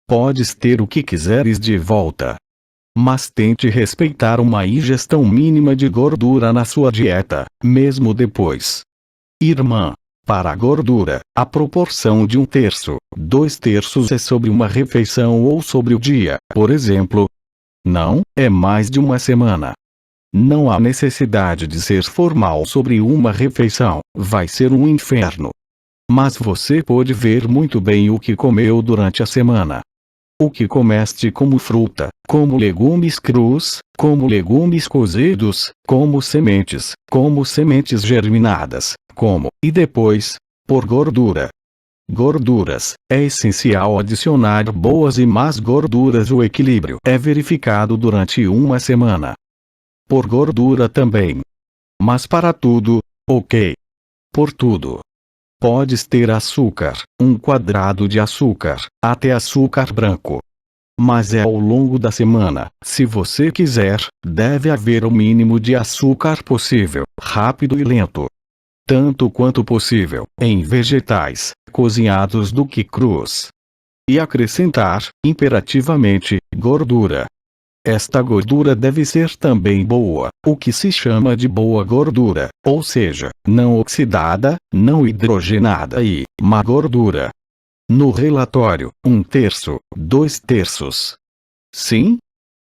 Podes ter o que quiseres de volta. Mas tente respeitar uma ingestão mínima de gordura na sua dieta, mesmo depois. Irmã. Para a gordura, a proporção de 1/3, 2/3 é sobre uma refeição ou sobre o dia, por exemplo. Não, é mais de uma semana. Não há necessidade de ser formal sobre uma refeição, vai ser um inferno. Mas você pode ver muito bem o que comeu durante a semana. O que comeste como fruta, como legumes crus, como legumes cozidos, como sementes germinadas, e depois, por gordura. Gorduras, é essencial adicionar boas e más gorduras. O equilíbrio é verificado durante uma semana. Por gordura também. Mas para tudo, ok. Por tudo. Podes ter açúcar, um quadrado de açúcar, até açúcar branco. Mas é ao longo da semana, se você quiser, deve haver o mínimo de açúcar possível, rápido e lento. Tanto quanto possível, em vegetais, cozinhados do que crus. E acrescentar, imperativamente, gordura. Esta gordura deve ser também boa, o que se chama de boa gordura, ou seja, não oxidada, não hidrogenada e má gordura. No relatório, 1/3, 2/3. Sim?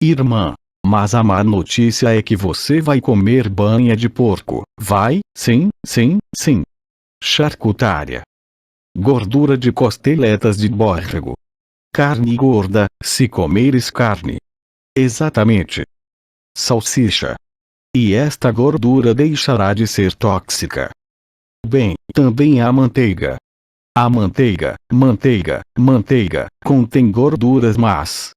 Irmã. Mas a má notícia é que você vai comer banha de porco. Vai? Sim. Charcutária. Gordura de costeletas de borrego. Carne gorda, se comeres carne. Exatamente. Salsicha. E esta gordura deixará de ser tóxica. Bem, também há manteiga. A manteiga, contém gorduras más.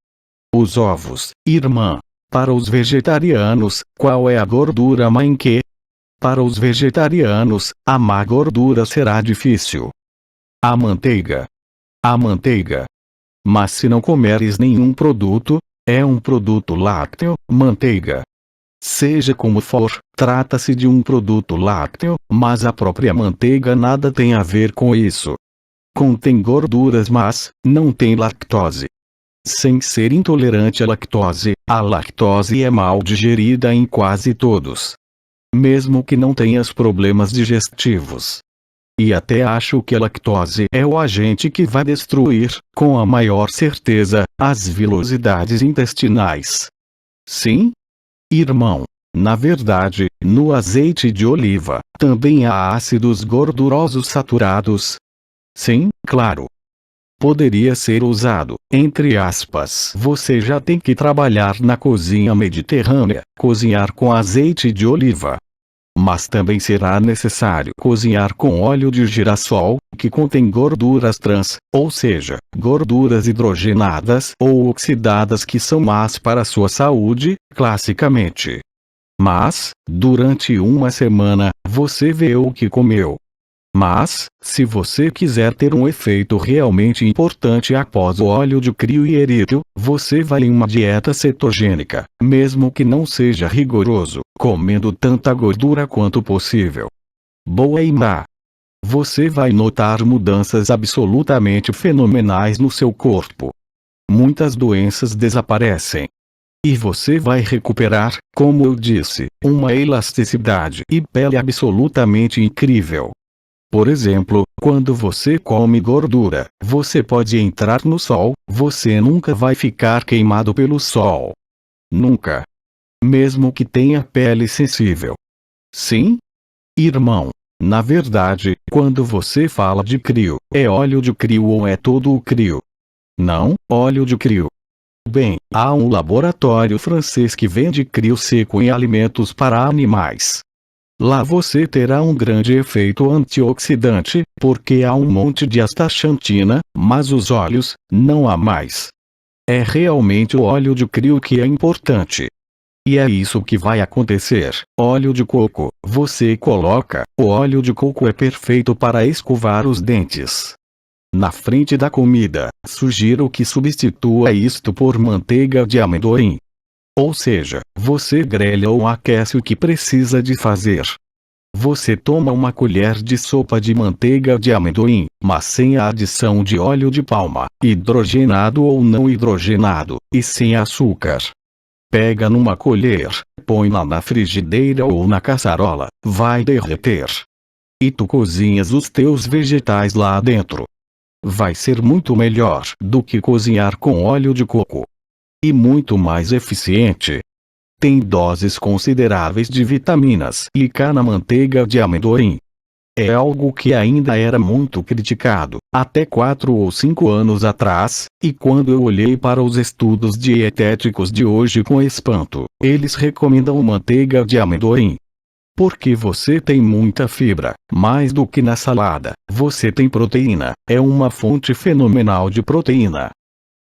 Os ovos, irmã. Para os vegetarianos, qual é a gordura má em que? Para os vegetarianos, a má gordura será difícil. A manteiga. Mas se não comeres nenhum produto, é um produto lácteo, manteiga. Seja como for, trata-se de um produto lácteo, mas a própria manteiga nada tem a ver com isso. Contém gorduras mas, não tem lactose. Sem ser intolerante à lactose, a lactose é mal digerida em quase todos. Mesmo que não tenhas problemas digestivos. E até acho que a lactose é o agente que vai destruir, com a maior certeza, as vilosidades intestinais. Sim? Irmão. Na verdade, no azeite de oliva, também há ácidos gordurosos saturados. Sim, claro. Poderia ser usado, entre aspas. Você já tem que trabalhar na cozinha mediterrânea, cozinhar com azeite de oliva. Mas também será necessário cozinhar com óleo de girassol, que contém gorduras trans, ou seja, gorduras hidrogenadas ou oxidadas que são más para a sua saúde, classicamente. Mas, durante uma semana, você vê o que comeu. Mas, se você quiser ter um efeito realmente importante após o óleo de crio e eríthio, você vai em uma dieta cetogênica, mesmo que não seja rigoroso, comendo tanta gordura quanto possível. Boa e má. Você vai notar mudanças absolutamente fenomenais no seu corpo. Muitas doenças desaparecem. E você vai recuperar, como eu disse, uma elasticidade e pele absolutamente incrível. Por exemplo, quando você come gordura, você pode entrar no sol, você nunca vai ficar queimado pelo sol. Nunca. Mesmo que tenha pele sensível. Sim? Irmão. Na verdade, quando você fala de crio, é óleo de crio ou é todo o crio? Não, óleo de crio. Bem, há um laboratório francês que vende crio seco em alimentos para animais. Lá você terá um grande efeito antioxidante, porque há um monte de astaxantina, mas os óleos, não há mais. É realmente o óleo de crio que é importante. E é isso que vai acontecer. Óleo de coco, você coloca, o óleo de coco é perfeito para escovar os dentes. Na frente da comida, sugiro que substitua isto por manteiga de amendoim. Ou seja, você grelha ou aquece o que precisa de fazer. Você toma uma colher de sopa de manteiga de amendoim, mas sem a adição de óleo de palma, hidrogenado ou não hidrogenado, e sem açúcar. Pega numa colher, põe-la na frigideira ou na caçarola, vai derreter. E tu cozinhas os teus vegetais lá dentro. Vai ser muito melhor do que cozinhar com óleo de coco. E muito mais eficiente. Tem doses consideráveis de vitaminas e K na manteiga de amendoim. É algo que ainda era muito criticado, até 4 ou 5 anos atrás, e quando eu olhei para os estudos dietéticos de hoje com espanto, eles recomendam manteiga de amendoim. Porque você tem muita fibra, mais do que na salada, você tem proteína, é uma fonte fenomenal de proteína.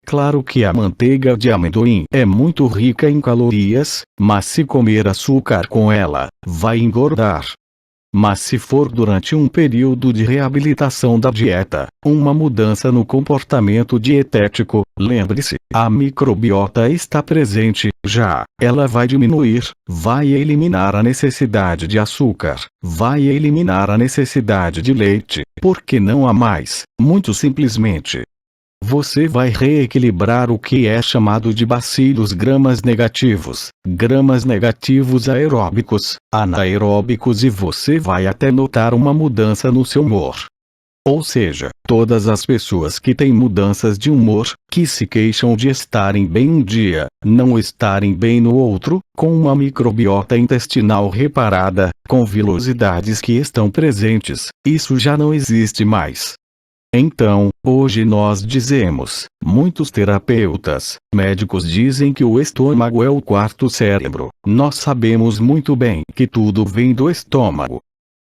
Claro que a manteiga de amendoim é muito rica em calorias, mas se comer açúcar com ela, vai engordar. Mas se for durante um período de reabilitação da dieta, uma mudança no comportamento dietético, lembre-se, a microbiota está presente, já, ela vai diminuir, vai eliminar a necessidade de açúcar, vai eliminar a necessidade de leite, porque não há mais, muito simplesmente. Você vai reequilibrar o que é chamado de bacilos gramas negativos aeróbicos, anaeróbicos e você vai até notar uma mudança no seu humor. Ou seja, todas as pessoas que têm mudanças de humor, que se queixam de estarem bem um dia, não estarem bem no outro, com uma microbiota intestinal reparada, com vilosidades que estão presentes, isso já não existe mais. Então, hoje nós dizemos, muitos terapeutas, médicos dizem que o estômago é o quarto cérebro. Nós sabemos muito bem que tudo vem do estômago.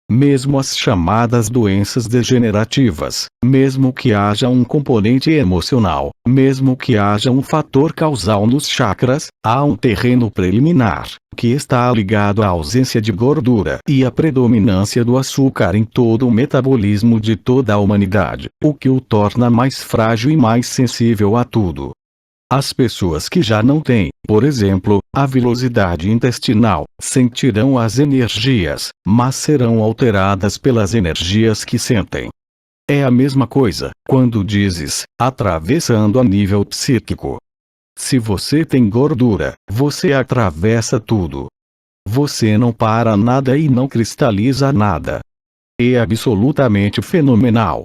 Mesmo as chamadas doenças degenerativas, mesmo que haja um componente emocional, mesmo que haja um fator causal nos chakras, há um terreno preliminar, que está ligado à ausência de gordura e à predominância do açúcar em todo o metabolismo de toda a humanidade, o que o torna mais frágil e mais sensível a tudo. As pessoas que já não têm, por exemplo, a vilosidade intestinal, sentirão as energias, mas serão alteradas pelas energias que sentem. É a mesma coisa, quando dizes, atravessando a nível psíquico. Se você tem gordura, você atravessa tudo. Você não para nada e não cristaliza nada. É absolutamente fenomenal.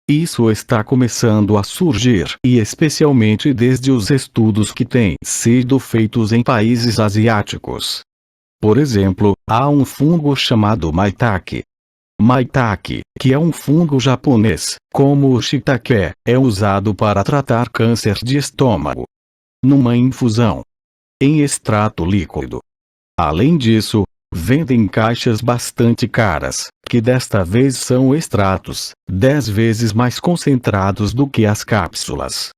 Isso está começando a surgir, e especialmente desde os estudos que têm sido feitos em países asiáticos. Por exemplo, há um fungo chamado maitake. Maitake, que é um fungo japonês, como o shiitake, é usado para tratar câncer de estômago. Numa infusão. Em extrato líquido. Além disso, vendem caixas bastante caras, que desta vez são extratos, 10 vezes mais concentrados do que as cápsulas.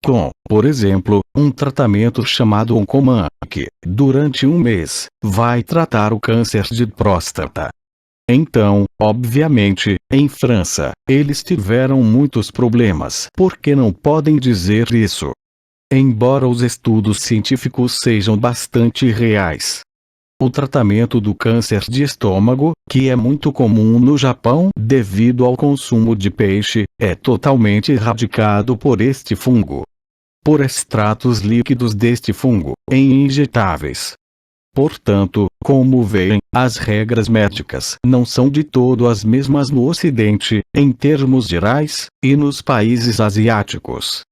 Com, por exemplo, um tratamento chamado Oncoman, que, durante um mês, vai tratar o câncer de próstata. Então, obviamente, em França, eles tiveram muitos problemas porque não podem dizer isso. Embora os estudos científicos sejam bastante reais. O tratamento do câncer de estômago, que é muito comum no Japão devido ao consumo de peixe, é totalmente erradicado por este fungo. Por extratos líquidos deste fungo, em injetáveis. Portanto, como veem, as regras médicas não são de todo as mesmas no Ocidente, em termos gerais, e nos países asiáticos.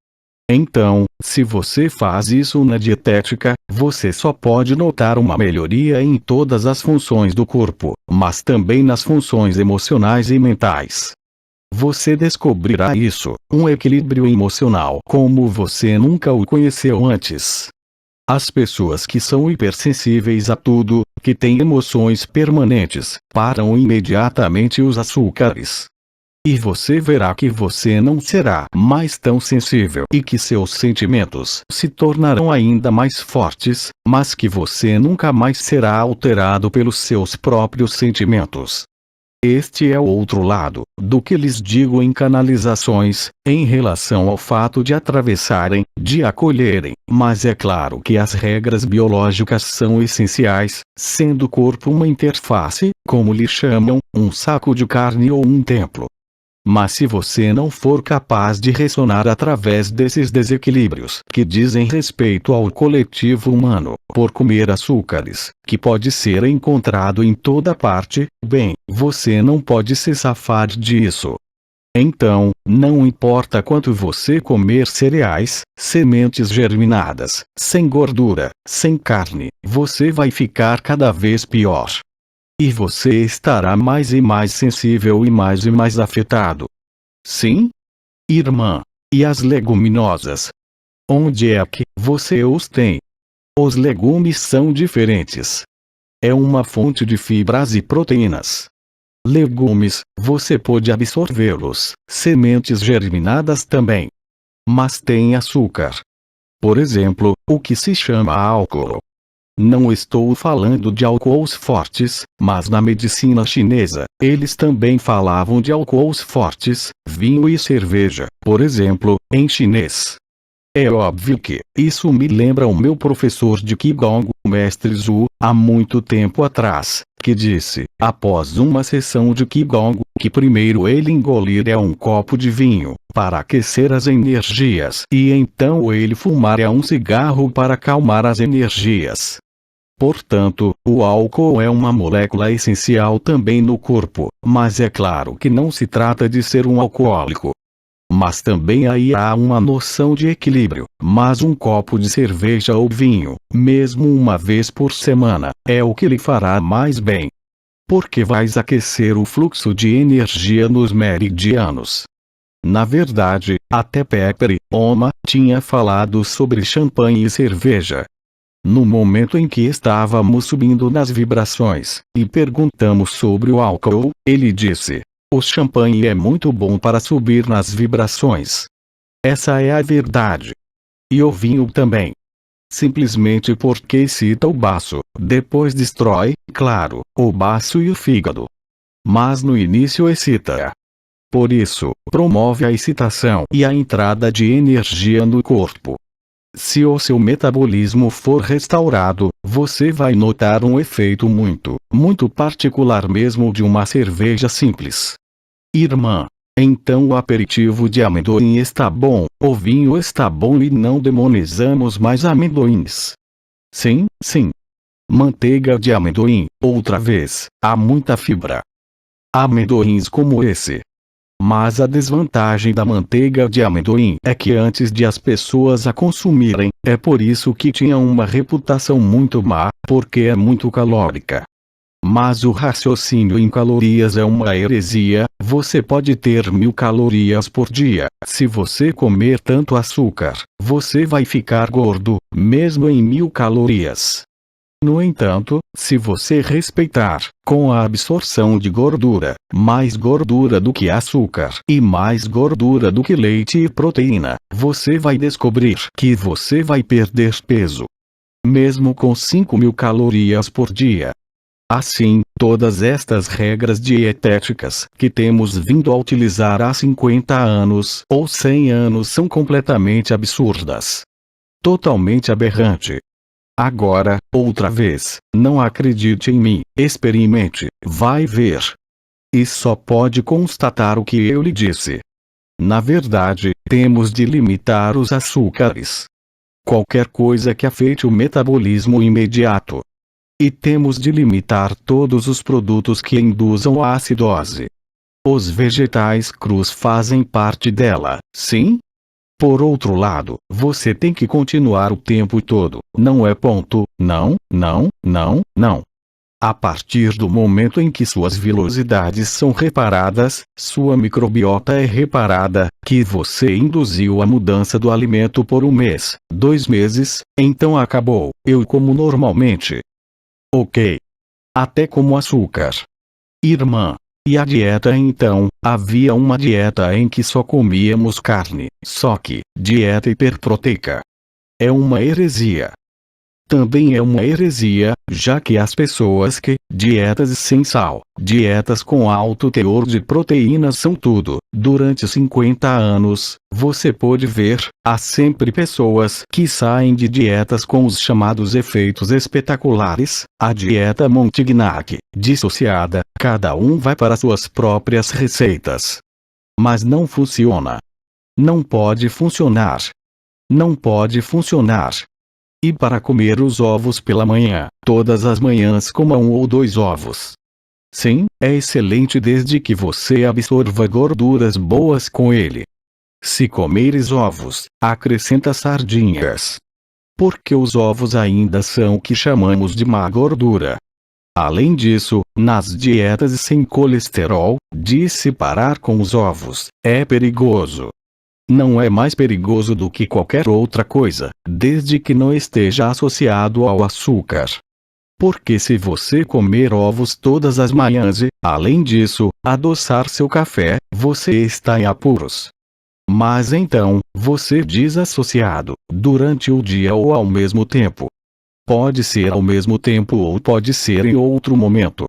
Então, se você faz isso na dietética, você só pode notar uma melhoria em todas as funções do corpo, mas também nas funções emocionais e mentais. você descobrirá isso, um equilíbrio emocional como você nunca o conheceu antes. As pessoas que são hipersensíveis a tudo, que têm emoções permanentes, param imediatamente os açúcares. E você verá que você não será mais tão sensível e que seus sentimentos se tornarão ainda mais fortes, mas que você nunca mais será alterado pelos seus próprios sentimentos. Este é o outro lado do que lhes digo em canalizações, em relação ao fato de atravessarem, de acolherem, mas é claro que as regras biológicas são essenciais, sendo o corpo uma interface, como lhe chamam, um saco de carne ou um templo. Mas se você não for capaz de ressonar através desses desequilíbrios que dizem respeito ao coletivo humano, por comer açúcares, que pode ser encontrado em toda parte, bem, você não pode se safar disso. Então, não importa quanto você comer cereais, sementes germinadas, sem gordura, sem carne, você vai ficar cada vez pior. E você estará mais e mais sensível e mais afetado. Sim? Irmã. E as leguminosas? Onde é que você os tem? Os legumes são diferentes. É uma fonte de fibras e proteínas. Legumes, você pode absorvê-los, sementes germinadas também. Mas tem açúcar. Por exemplo, o que se chama álcool. Não estou falando de álcools fortes, mas na medicina chinesa, eles também falavam de álcools fortes, vinho e cerveja, por exemplo, em chinês. É óbvio que isso me lembra o meu professor de Qigong, o mestre Zhu, há muito tempo atrás, que disse, após uma sessão de Qigong, que primeiro ele engoliria um copo de vinho, para aquecer as energias, e então ele fumaria um cigarro para acalmar as energias. Portanto, o álcool é uma molécula essencial também no corpo, mas é claro que não se trata de ser um alcoólico. Mas também aí há uma noção de equilíbrio, mas um copo de cerveja ou vinho, mesmo uma vez por semana, é o que lhe fará mais bem. Porque vais aquecer o fluxo de energia nos meridianos. Na verdade, até Pepper Oma tinha falado sobre champanhe e cerveja. No momento em que estávamos subindo nas vibrações, e perguntamos sobre o álcool, ele disse: o champanhe é muito bom para subir nas vibrações. Essa é a verdade. E o vinho também. Simplesmente porque excita o baço, depois destrói, claro, o baço e o fígado. Mas no início excita. Por isso, promove a excitação e a entrada de energia no corpo. Se o seu metabolismo for restaurado, você vai notar um efeito muito particular mesmo de uma cerveja simples. Irmã. Então o aperitivo de amendoim está bom, o vinho está bom e não demonizamos mais amendoins. Sim, sim. Manteiga de amendoim, outra vez, há muita fibra. Amendoins como esse. Mas a desvantagem da manteiga de amendoim é que antes de as pessoas a consumirem, é por isso que tinha uma reputação muito má, porque é muito calórica. Mas o raciocínio em calorias é uma heresia, você pode ter 1000 calorias por dia, se você comer tanto açúcar, você vai ficar gordo, mesmo em 1000 calorias. No entanto, se você respeitar, com a absorção de gordura, mais gordura do que açúcar e mais gordura do que leite e proteína, você vai descobrir que você vai perder peso. Mesmo com 5000 calorias por dia. Assim, todas estas regras dietéticas que temos vindo a utilizar há 50 anos ou 100 anos são completamente absurdas. Totalmente aberrante. Agora, outra vez, não acredite em mim, experimente, vai ver. E só pode constatar o que eu lhe disse. Na verdade, temos de limitar os açúcares. Qualquer coisa que afete o metabolismo imediato. E temos de limitar todos os produtos que induzam a acidose. Os vegetais crus fazem parte dela, sim? Por outro lado, você tem que continuar o tempo todo, não é ponto, não, não, não, não. A partir do momento em que suas vilosidades são reparadas, sua microbiota é reparada, que você induziu a mudança do alimento por 1 mês, 2 meses, então acabou, eu como normalmente. Ok. Até como açúcar. Irmã. E a dieta então, havia uma dieta em que só comíamos carne, só que, dieta hiperproteica. É uma heresia. Também é uma heresia, já que as pessoas que, dietas sem sal, dietas com alto teor de proteínas são tudo, durante 50 anos, você pode ver, há sempre pessoas que saem de dietas com os chamados efeitos espetaculares, a dieta Montignac, dissociada, cada um vai para suas próprias receitas. Mas não funciona. Não pode funcionar. Não pode funcionar. E para comer os ovos pela manhã, todas as manhãs coma 1 ou 2 ovos. Sim, é excelente desde que você absorva gorduras boas com ele. Se comeres ovos, acrescenta sardinhas. Porque os ovos ainda são o que chamamos de má gordura. Além disso, nas dietas sem colesterol, diz-se parar com os ovos, é perigoso. Não é mais perigoso do que qualquer outra coisa, desde que não esteja associado ao açúcar. Porque se você comer ovos todas as manhãs e, além disso, adoçar seu café, você está em apuros. Mas então, você diz associado, durante o dia ou ao mesmo tempo. Pode ser ao mesmo tempo ou pode ser em outro momento.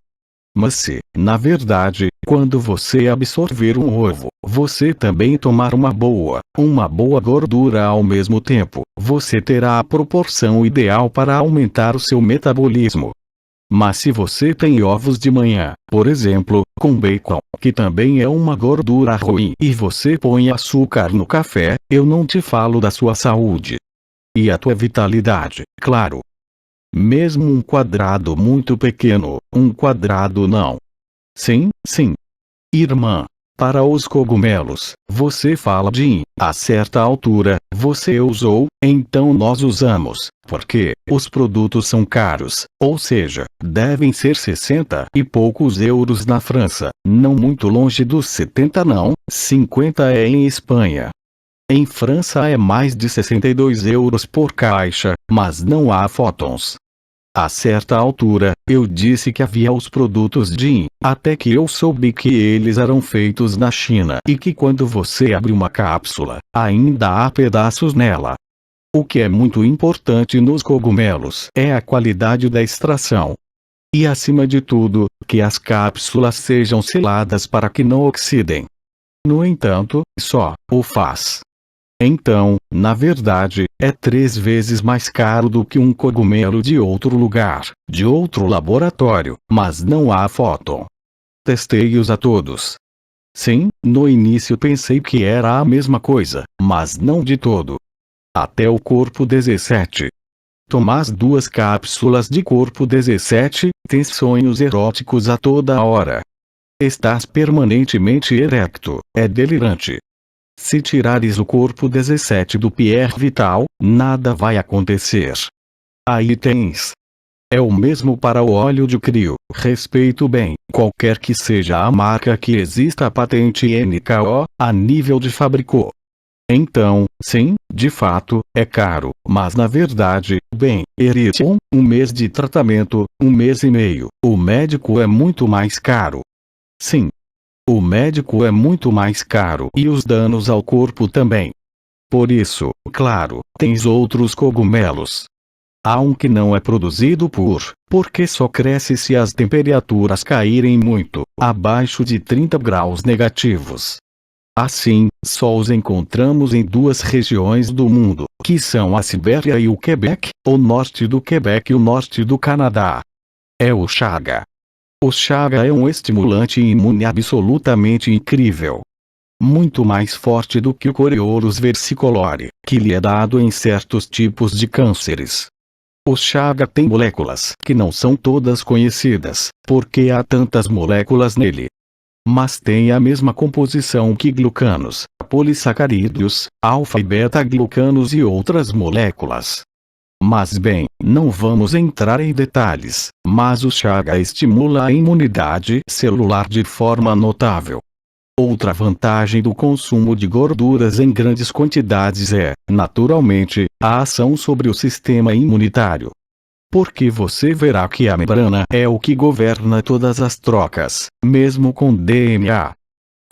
Mas se, na verdade, quando você absorver um ovo, você também tomar uma boa gordura ao mesmo tempo, você terá a proporção ideal para aumentar o seu metabolismo. Mas se você tem ovos de manhã, por exemplo, com bacon, que também é uma gordura ruim, e você põe açúcar no café, eu não te falo da sua saúde. E a tua vitalidade, claro. Mesmo um quadrado muito pequeno, um quadrado não. Sim, sim. Irmã. Para os cogumelos, você fala de a certa altura, você usou, então nós usamos, porque os produtos são caros, ou seja, devem ser 60 e poucos euros na França, não muito longe dos 70 não, 50 é em Espanha. Em França é mais de 62 euros por caixa, mas não há fótons. A certa altura, eu disse que havia os produtos de até que eu soube que eles eram feitos na China e que quando você abre uma cápsula, ainda há pedaços nela. O que é muito importante nos cogumelos é a qualidade da extração. E acima de tudo, que as cápsulas sejam seladas para que não oxidem. No entanto, só o faz. Então, na verdade, é 3 vezes mais caro do que um cogumelo de outro lugar, de outro laboratório, mas não há fóton. Testei-os a todos. Sim, no início pensei que era a mesma coisa, mas não de todo. Até o corpo 17. Tomás 2 cápsulas de corpo 17, tens sonhos eróticos a toda hora. Estás permanentemente erecto, é delirante. Se tirares o corpo 17 do Pierre Vital, nada vai acontecer. Aí tens. É o mesmo para o óleo de crio, respeito bem, qualquer que seja a marca que exista a patente NKO, a nível de fabricô. Então, sim, de fato, é caro, mas na verdade, bem, Eritreum, 1 mês de tratamento, 1 mês e meio, o médico é muito mais caro. Sim. O médico é muito mais caro e os danos ao corpo também. Por isso, claro, tens outros cogumelos. Há um que não é produzido porque só cresce se as temperaturas caírem muito, abaixo de 30 graus negativos. Assim, só os encontramos em 2 regiões do mundo, que são a Sibéria e o Quebec, o norte do Quebec e o norte do Canadá. É o chaga. O chaga é um estimulante imune absolutamente incrível. Muito mais forte do que o Coriolus versicolore, que lhe é dado em certos tipos de cânceres. O chaga tem moléculas que não são todas conhecidas, porque há tantas moléculas nele. Mas tem a mesma composição que glucanos, polissacarídeos, alfa e beta-glucanos e outras moléculas. Mas bem, não vamos entrar em detalhes, mas o chaga estimula a imunidade celular de forma notável. Outra vantagem do consumo de gorduras em grandes quantidades é, naturalmente, a ação sobre o sistema imunitário. Porque você verá que a membrana é o que governa todas as trocas, mesmo com DNA.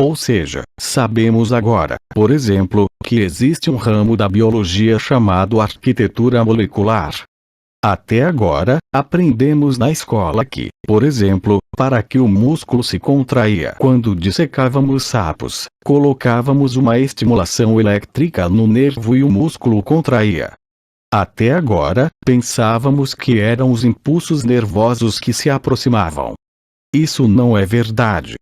Ou seja, sabemos agora, por exemplo, que existe um ramo da biologia chamado arquitetura molecular. Até agora, aprendemos na escola que, por exemplo, para que o músculo se contraía quando dissecávamos sapos, colocávamos uma estimulação elétrica no nervo e o músculo contraía. Até agora, pensávamos que eram os impulsos nervosos que se aproximavam. Isso não é verdade.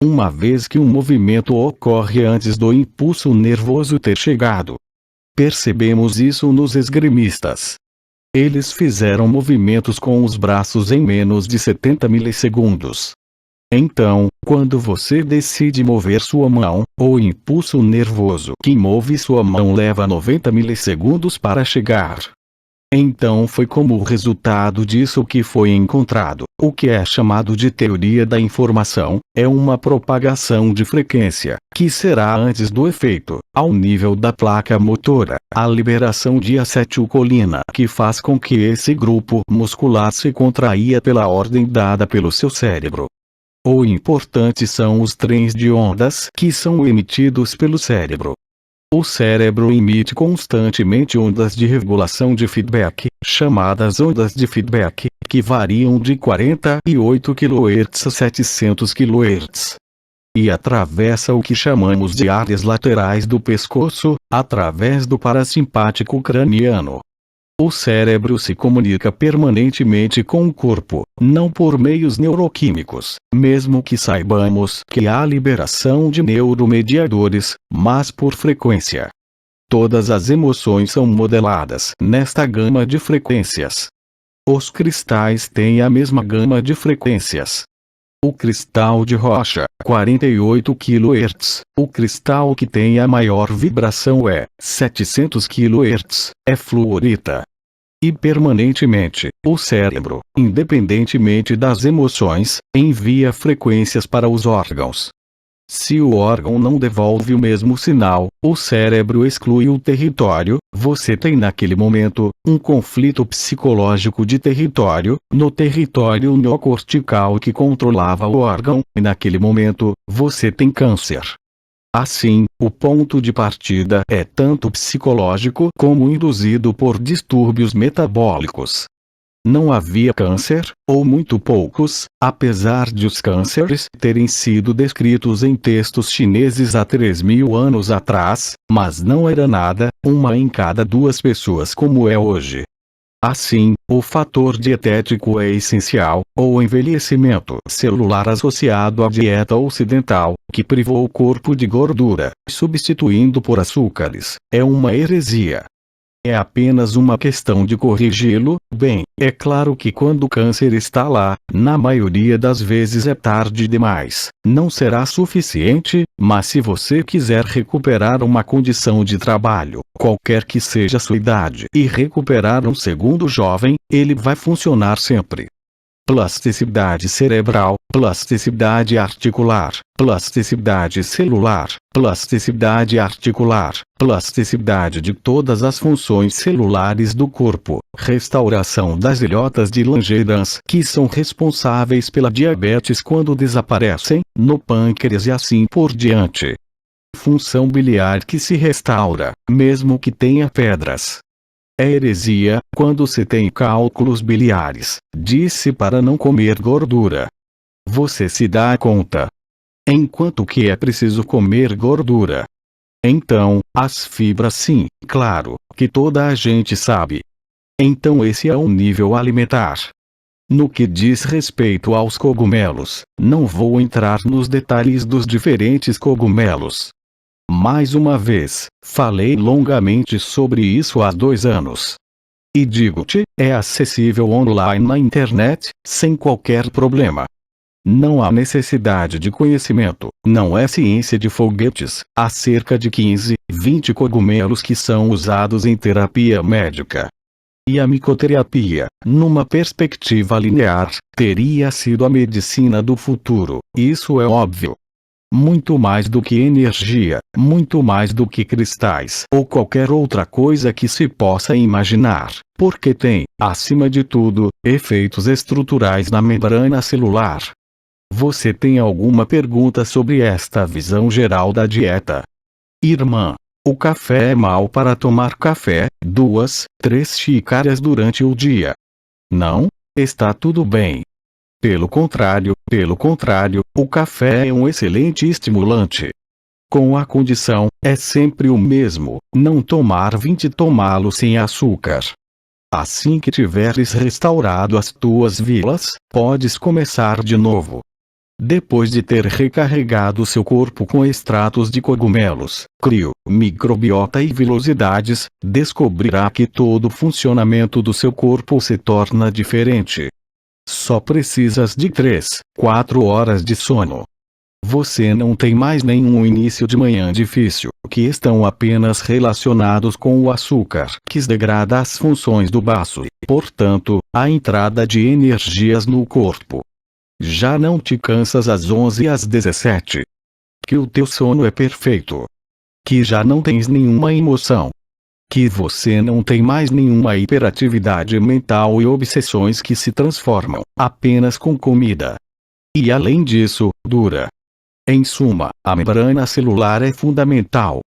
Uma vez que um movimento ocorre antes do impulso nervoso ter chegado. Percebemos isso nos esgrimistas. Eles fizeram movimentos com os braços em menos de 70 milissegundos. Então, quando você decide mover sua mão, o impulso nervoso que move sua mão leva 90 milissegundos para chegar. Então foi como resultado disso que foi encontrado. O que é chamado de teoria da informação, é uma propagação de frequência, que será antes do efeito, ao nível da placa motora, a liberação de acetilcolina que faz com que esse grupo muscular se contraia pela ordem dada pelo seu cérebro. O importante são os trens de ondas que são emitidos pelo cérebro. O cérebro emite constantemente ondas de regulação de feedback, chamadas ondas de feedback, que variam de 48 kHz a 700 kHz. E atravessa o que chamamos de áreas laterais do pescoço, através do parasimpático craniano. O cérebro se comunica permanentemente com o corpo, não por meios neuroquímicos, mesmo que saibamos que há liberação de neuromediadores, mas por frequência. Todas as emoções são modeladas nesta gama de frequências. Os cristais têm a mesma gama de frequências. O cristal de rocha, 48 kHz. O cristal que tem a maior vibração é 700 kHz, é fluorita. E permanentemente, o cérebro, independentemente das emoções, envia frequências para os órgãos. Se o órgão não devolve o mesmo sinal, o cérebro exclui o território, você tem naquele momento, um conflito psicológico de território, no território neocortical que controlava o órgão, e naquele momento, você tem câncer. Assim, o ponto de partida é tanto psicológico como induzido por distúrbios metabólicos. Não havia câncer, ou muito poucos, apesar de os cânceres terem sido descritos em textos chineses há 3.000 anos atrás, mas não era nada, uma em cada 2 pessoas como é hoje. Assim, o fator dietético é essencial. O envelhecimento celular associado à dieta ocidental, que privou o corpo de gordura, substituindo por açúcares, é uma heresia. É apenas uma questão de corrigi-lo. Bem, é claro que quando o câncer está lá, na maioria das vezes é tarde demais. Não será suficiente, mas se você quiser recuperar uma condição de trabalho, qualquer que seja a sua idade, e recuperar um segundo jovem, ele vai funcionar sempre. Plasticidade cerebral, plasticidade articular, plasticidade celular, plasticidade articular, plasticidade de todas as funções celulares do corpo, restauração das ilhotas de Langerhans que são responsáveis pela diabetes quando desaparecem, no pâncreas e assim por diante. Função biliar que se restaura, mesmo que tenha pedras. É heresia, quando se tem cálculos biliares, disse para não comer gordura. Você se dá conta. Enquanto que é preciso comer gordura. Então, as fibras sim, claro, que toda a gente sabe. Então esse é um nível alimentar. No que diz respeito aos cogumelos, não vou entrar nos detalhes dos diferentes cogumelos. Mais uma vez, falei longamente sobre isso há 2 anos. E digo-te, é acessível online na internet, sem qualquer problema. Não há necessidade de conhecimento, não é ciência de foguetes. Há cerca de 15, 20 cogumelos que são usados em terapia médica. E a micoterapia, numa perspectiva linear, teria sido a medicina do futuro, isso é óbvio. Muito mais do que energia, muito mais do que cristais ou qualquer outra coisa que se possa imaginar, porque tem, acima de tudo, efeitos estruturais na membrana celular. Você tem alguma pergunta sobre esta visão geral da dieta? Irmã, o café é mau para tomar café, 2, 3 xícaras durante o dia. Não? Está tudo bem. Pelo contrário, o café é um excelente estimulante. Com a condição, é sempre o mesmo, não tomar 20 tomá-lo sem açúcar. Assim que tiveres restaurado as tuas vilas, podes começar de novo. Depois de ter recarregado seu corpo com extratos de cogumelos, crio, microbiota e velocidades, descobrirá que todo o funcionamento do seu corpo se torna diferente. Só precisas de 3, 4 horas de sono. Você não tem mais nenhum início de manhã difícil, que estão apenas relacionados com o açúcar, que degrada as funções do baço e, portanto, a entrada de energias no corpo. Já não te cansas às 11 e às 17. Que o teu sono é perfeito. Que já não tens nenhuma emoção. Que você não tem mais nenhuma hiperatividade mental e obsessões que se transformam apenas com comida. E além disso, dura. Em suma, a membrana celular é fundamental.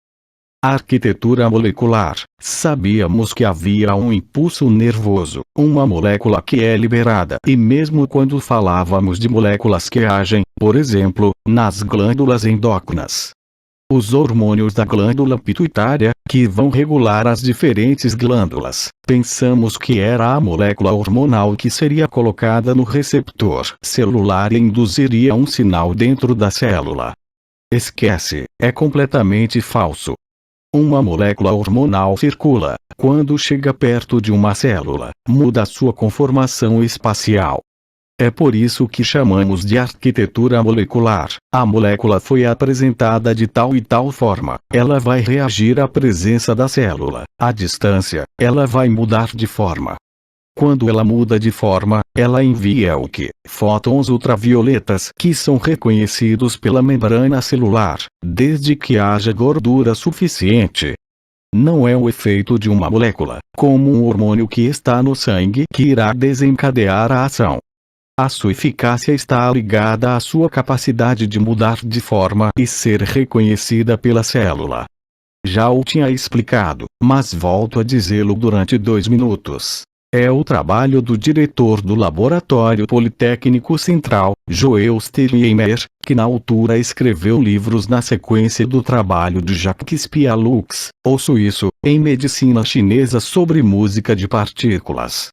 A arquitetura molecular. Sabíamos que havia um impulso nervoso, uma molécula que é liberada. E mesmo quando falávamos de moléculas que agem, por exemplo, nas glândulas endócrinas. Os hormônios da glândula pituitária, que vão regular as diferentes glândulas, pensamos que era a molécula hormonal que seria colocada no receptor celular e induziria um sinal dentro da célula. Esquece, é completamente falso. Uma molécula hormonal circula, quando chega perto de uma célula, muda sua conformação espacial. É por isso que chamamos de arquitetura molecular. A molécula foi apresentada de tal e tal forma, ela vai reagir à presença da célula. À distância, ela vai mudar de forma. Quando ela muda de forma, ela envia o que? Fótons ultravioletas que são reconhecidos pela membrana celular, desde que haja gordura suficiente. Não é o efeito de uma molécula, como um hormônio que está no sangue, que irá desencadear a ação. A sua eficácia está ligada à sua capacidade de mudar de forma e ser reconhecida pela célula. Já o tinha explicado, mas volto a dizê-lo durante 2 minutos. É o trabalho do diretor do Laboratório Politécnico Central, Joel Steliemer, que na altura escreveu livros na sequência do trabalho de Jacques Pialux, o suíço, em medicina chinesa sobre música de partículas.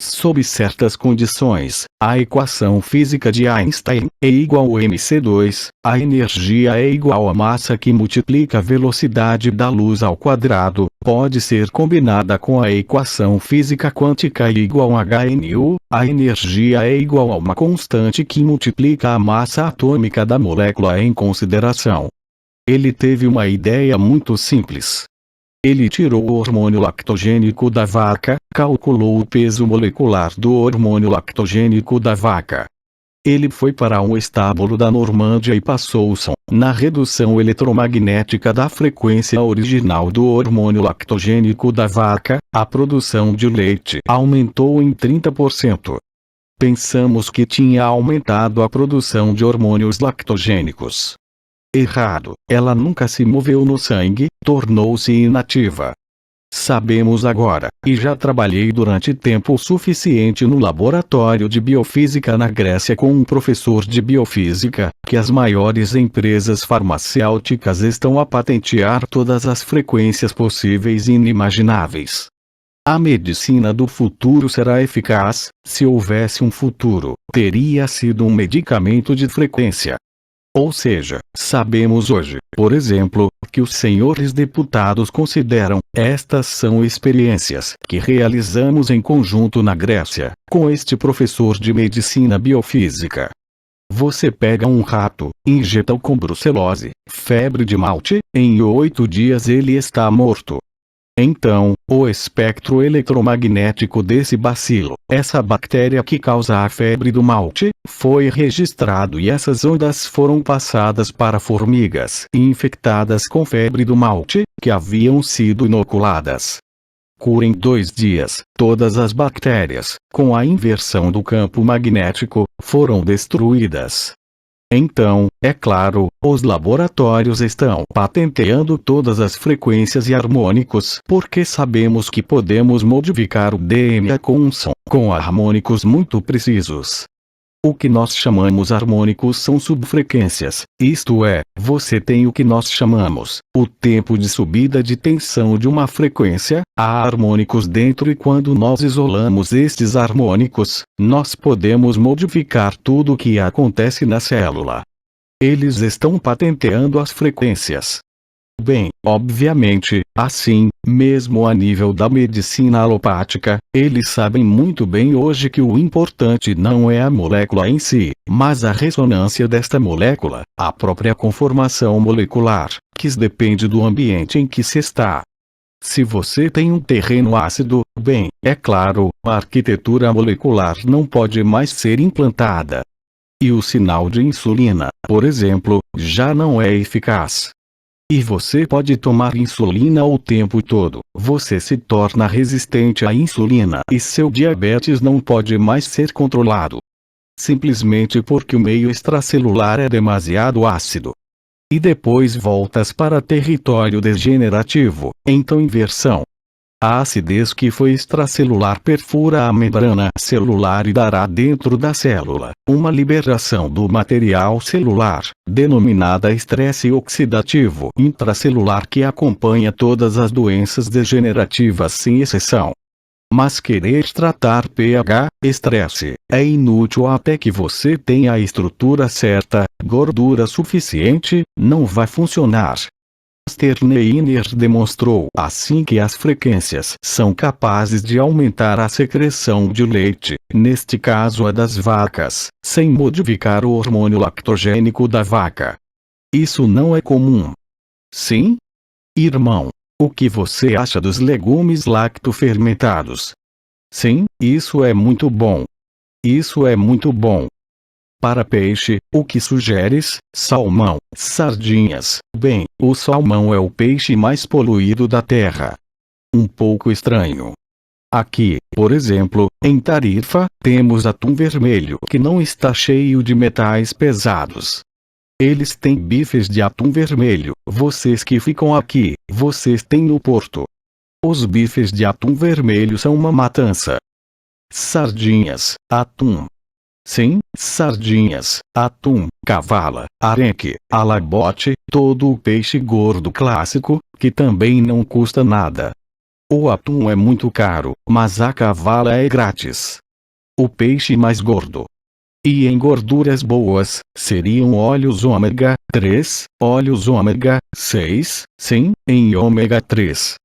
Sob certas condições, a equação física de Einstein, E igual a mc2, a energia é igual à massa que multiplica a velocidade da luz ao quadrado, pode ser combinada com a equação física quântica E igual a hnu, a energia é igual a uma constante que multiplica a massa atômica da molécula em consideração. Ele teve uma ideia muito simples. Ele tirou o hormônio lactogênico da vaca, calculou o peso molecular do hormônio lactogênico da vaca. Ele foi para um estábulo da Normândia e passou o som. Na redução eletromagnética da frequência original do hormônio lactogênico da vaca, a produção de leite aumentou em 30%. Pensamos que tinha aumentado a produção de hormônios lactogênicos. Errado, ela nunca se moveu no sangue, tornou-se inativa. Sabemos agora, e já trabalhei durante tempo suficiente no laboratório de biofísica na Grécia com um professor de biofísica, que as maiores empresas farmacêuticas estão a patentear todas as frequências possíveis e inimagináveis. A medicina do futuro será eficaz, se houvesse um futuro, teria sido um medicamento de frequência. Ou seja, sabemos hoje, por exemplo, que os senhores deputados consideram, estas são experiências que realizamos em conjunto na Grécia, com este professor de medicina biofísica. Você pega um rato, injeta-o com brucelose, febre de malte, em 8 dias ele está morto. Então, o espectro eletromagnético desse bacilo, essa bactéria que causa a febre do malte, foi registrado e essas ondas foram passadas para formigas infectadas com febre do malte, que haviam sido inoculadas. Em 2 dias, todas as bactérias, com a inversão do campo magnético, foram destruídas. Então, é claro, os laboratórios estão patenteando todas as frequências e harmônicos porque sabemos que podemos modificar o DNA com um som com harmônicos muito precisos. O que nós chamamos harmônicos são subfrequências, isto é, você tem o que nós chamamos o tempo de subida de tensão de uma frequência, há harmônicos dentro e quando nós isolamos estes harmônicos, nós podemos modificar tudo o que acontece na célula. Eles estão patenteando as frequências. Bem, obviamente, assim, mesmo a nível da medicina alopática, eles sabem muito bem hoje que o importante não é a molécula em si, mas a ressonância desta molécula, a própria conformação molecular, que depende do ambiente em que se está. Se você tem um terreno ácido, bem, é claro, a arquitetura molecular não pode mais ser implantada. E o sinal de insulina, por exemplo, já não é eficaz. E você pode tomar insulina o tempo todo, você se torna resistente à insulina e seu diabetes não pode mais ser controlado. Simplesmente porque o meio extracelular é demasiado ácido. E depois voltas para território degenerativo, então inversão. A acidez que foi extracelular perfura a membrana celular e dará dentro da célula uma liberação do material celular, denominada estresse oxidativo intracelular que acompanha todas as doenças degenerativas sem exceção. Mas querer tratar pH, estresse, é inútil até que você tenha a estrutura certa, gordura suficiente, não vai funcionar. Sterneiner demonstrou assim que as frequências são capazes de aumentar a secreção de leite, neste caso a das vacas, sem modificar o hormônio lactogênico da vaca. Isso não é comum. Sim? Irmão, o que você acha dos legumes lactofermentados? Sim, isso é muito bom. Isso é muito bom. Para peixe, o que sugeres? Salmão, sardinhas. Bem, o salmão é o peixe mais poluído da Terra. Um pouco estranho. Aqui, por exemplo, em Tarifa, temos atum vermelho que não está cheio de metais pesados. Eles têm bifes de atum vermelho, vocês que ficam aqui, vocês têm no porto. Os bifes de atum vermelho são uma matança. Sardinhas, atum. Sim, sardinhas, atum, cavala, arenque, alabote, todo o peixe gordo clássico, que também não custa nada. O atum é muito caro, mas a cavala é grátis. O peixe mais gordo. E em gorduras boas, seriam óleos ômega 3, óleos ômega 6, sim, em ômega 3.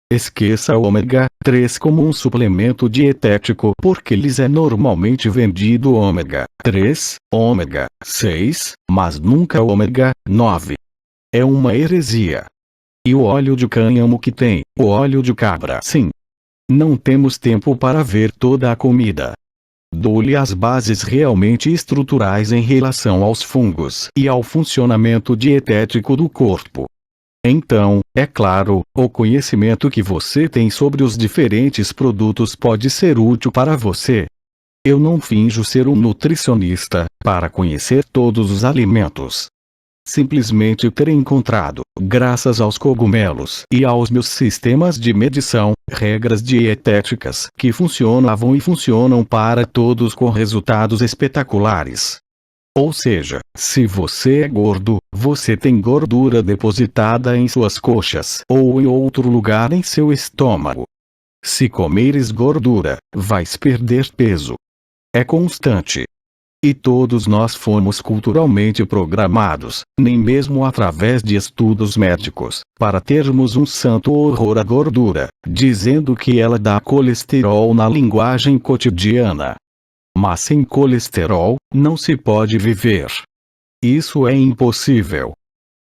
Esqueça o ômega 3 como um suplemento dietético porque lhes é normalmente vendido ômega 3, ômega 6, mas nunca ômega 9. É uma heresia. E o óleo de cânhamo que tem, o óleo de cabra sim. Não temos tempo para ver toda a comida. Dou-lhe as bases realmente estruturais em relação aos fungos e ao funcionamento dietético do corpo. Então, é claro, o conhecimento que você tem sobre os diferentes produtos pode ser útil para você. Eu não finjo ser um nutricionista, para conhecer todos os alimentos. Simplesmente ter encontrado, graças aos cogumelos e aos meus sistemas de medição, regras dietéticas que funcionavam e funcionam para todos com resultados espetaculares. Ou seja, se você é gordo, você tem gordura depositada em suas coxas ou em outro lugar em seu estômago. Se comeres gordura, vais perder peso. É constante. E todos nós fomos culturalmente programados, nem mesmo através de estudos médicos, para termos um santo horror à gordura, dizendo que ela dá colesterol na linguagem cotidiana. Mas sem colesterol, não se pode viver. Isso é impossível.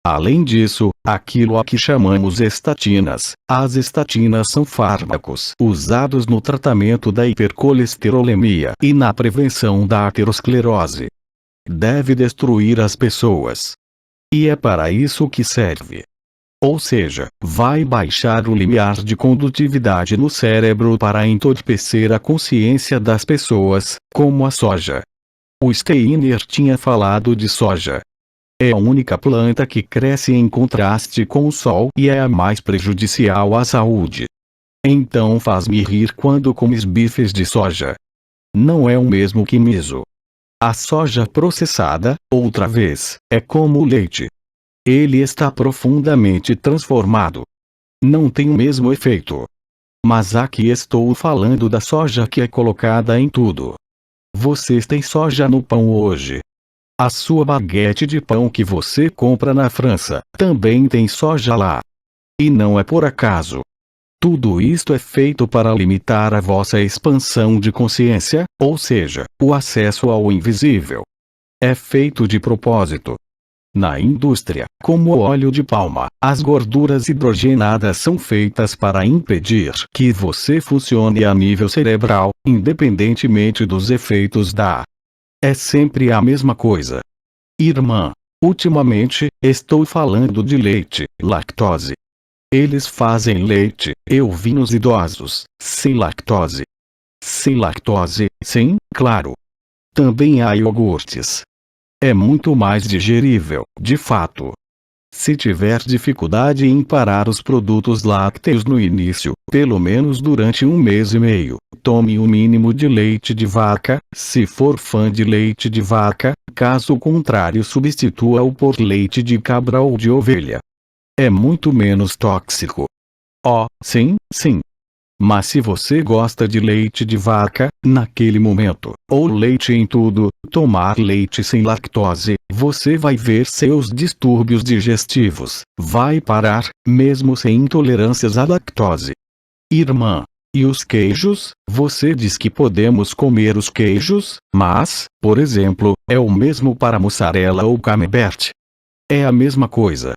Além disso, aquilo a que chamamos estatinas. As estatinas são fármacos usados no tratamento da hipercolesterolemia e na prevenção da aterosclerose. Deve destruir as pessoas. E é para isso que serve. Ou seja, vai baixar o limiar de condutividade no cérebro para entorpecer a consciência das pessoas, como a soja. O Steiner tinha falado de soja. É a única planta que cresce em contraste com o sol e é a mais prejudicial à saúde. Então faz-me rir quando comes bifes de soja. Não é o mesmo que miso. A soja processada, outra vez, é como o leite. Ele está profundamente transformado. Não tem o mesmo efeito. Mas aqui estou falando da soja que é colocada em tudo. Vocês têm soja no pão hoje. A sua baguete de pão que você compra na França também tem soja lá. E não é por acaso. Tudo isto é feito para limitar a vossa expansão de consciência, ou seja, o acesso ao invisível. É feito de propósito. Na indústria, como o óleo de palma, as gorduras hidrogenadas são feitas para impedir que você funcione a nível cerebral, independentemente dos efeitos da. É sempre a mesma coisa. Irmã, ultimamente, estou falando de leite, lactose. Eles fazem leite, e ovinhos idosos, sem lactose. Sem lactose, sim, claro. Também há iogurtes. É muito mais digerível, de fato. Se tiver dificuldade em parar os produtos lácteos no início, pelo menos durante 1 mês e meio, tome o mínimo de leite de vaca, se for fã de leite de vaca, caso contrário substitua-o por leite de cabra ou de ovelha. É muito menos tóxico. Oh, sim, sim. Mas se você gosta de leite de vaca, naquele momento, ou leite em tudo, tomar leite sem lactose, você vai ver seus distúrbios digestivos, vai parar, mesmo sem intolerâncias à lactose. Irmã, e os queijos? Você diz que podemos comer os queijos, mas, por exemplo, é o mesmo para mussarela ou camembert. É a mesma coisa.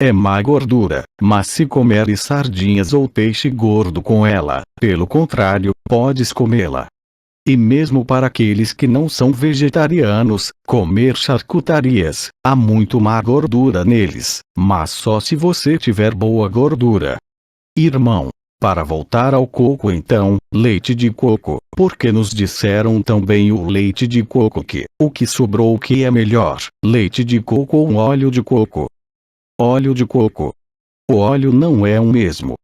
É má gordura, mas se comeres sardinhas ou peixe gordo com ela, pelo contrário, podes comê-la. E mesmo para aqueles que não são vegetarianos, comer charcutarias, há muito má gordura neles, mas só se você tiver boa gordura. Irmão, para voltar ao coco então, leite de coco, porque nos disseram também o leite de coco que, o que sobrou que é melhor, leite de coco ou óleo de coco? Óleo de coco. O óleo não é o mesmo.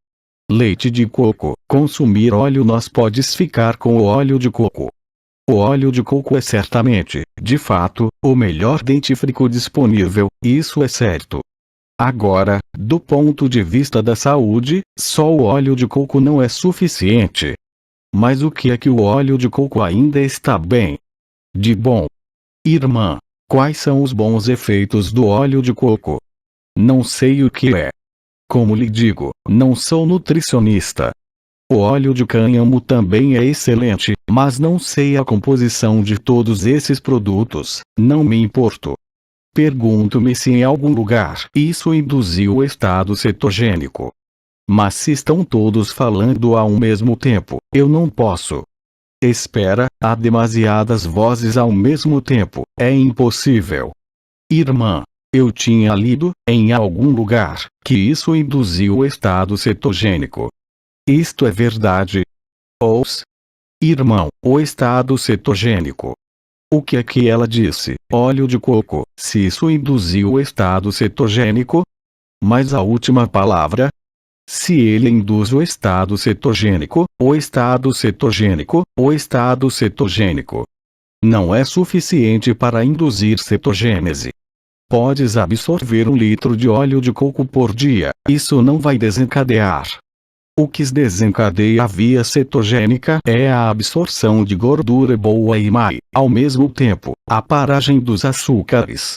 Leite de coco, consumir óleo nós podes ficar com o óleo de coco. O óleo de coco é certamente, de fato, o melhor dentífrico disponível, isso é certo. Agora, do ponto de vista da saúde, só o óleo de coco não é suficiente. Mas o que é que o óleo de coco ainda está bem? De bom. Irmã, quais são os bons efeitos do óleo de coco? Não sei o que é. Como lhe digo, não sou nutricionista. O óleo de cânhamo também é excelente, mas não sei a composição de todos esses produtos, não me importo. Pergunto-me se em algum lugar isso induziu o estado cetogênico. Mas se estão todos falando ao mesmo tempo, eu não posso. Espera, há demasiadas vozes ao mesmo tempo, é impossível. Irmã, eu tinha lido, em algum lugar, que isso induziu o estado cetogênico. Isto é verdade? Ouça. Irmão, o estado cetogênico. O que é que ela disse? Óleo de coco, se isso induziu o estado cetogênico? Mas a última palavra? Se ele induz o estado cetogênico, o estado cetogênico, o estado cetogênico. Não é suficiente para induzir cetogênese. Podes absorver 1 litro de óleo de coco por dia, isso não vai desencadear. O que desencadeia a via cetogênica é a absorção de gordura boa e má, ao mesmo tempo, a paragem dos açúcares.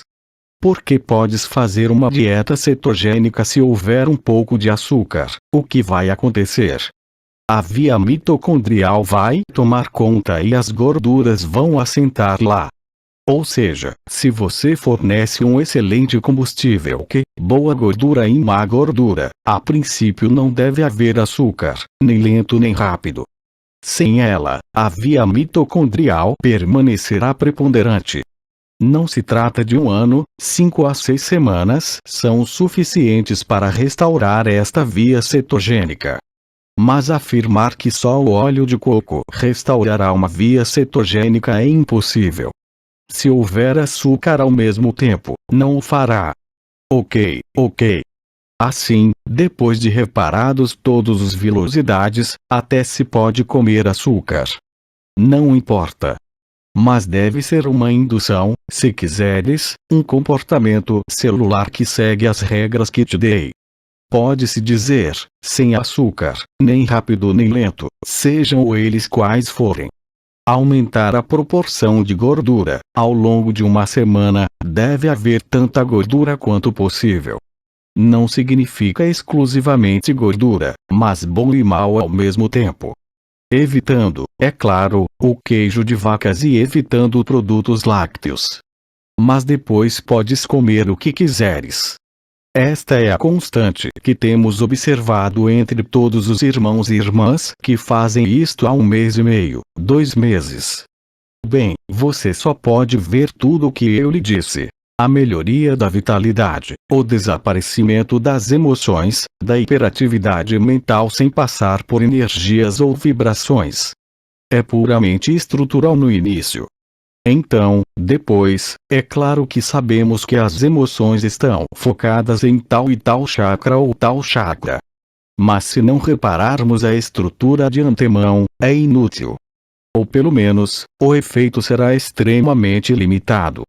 Porque podes fazer uma dieta cetogênica se houver um pouco de açúcar, o que vai acontecer? A via mitocondrial vai tomar conta e as gorduras vão assentar lá. Ou seja, se você fornece um excelente combustível que, boa gordura e má gordura, a princípio não deve haver açúcar, nem lento nem rápido. Sem ela, a via mitocondrial permanecerá preponderante. Não se trata de um ano, 5 a 6 semanas são suficientes para restaurar esta via cetogênica. Mas afirmar que só o óleo de coco restaurará uma via cetogênica é impossível. Se houver açúcar ao mesmo tempo, não o fará. Ok. Assim, depois de reparados todos os vilosidades, até se pode comer açúcar. Não importa. Mas deve ser uma indução, se quiseres, um comportamento celular que segue as regras que te dei. Pode-se dizer, sem açúcar, nem rápido nem lento, sejam eles quais forem. Aumentar a proporção de gordura. Ao longo de uma semana, deve haver tanta gordura quanto possível. Não significa exclusivamente gordura, mas bom e mal ao mesmo tempo. Evitando, é claro, o queijo de vacas e evitando produtos lácteos. Mas depois podes comer o que quiseres. Esta é a constante que temos observado entre todos os irmãos e irmãs que fazem isto há 1 mês e meio, 2 meses. Bem, você só pode ver tudo o que eu lhe disse. A melhoria da vitalidade, o desaparecimento das emoções, da hiperatividade mental sem passar por energias ou vibrações. É puramente estrutural no início. Então, depois, é claro que sabemos que as emoções estão focadas em tal e tal chakra ou tal chakra. Mas se não repararmos a estrutura de antemão, é inútil. Ou pelo menos, o efeito será extremamente limitado.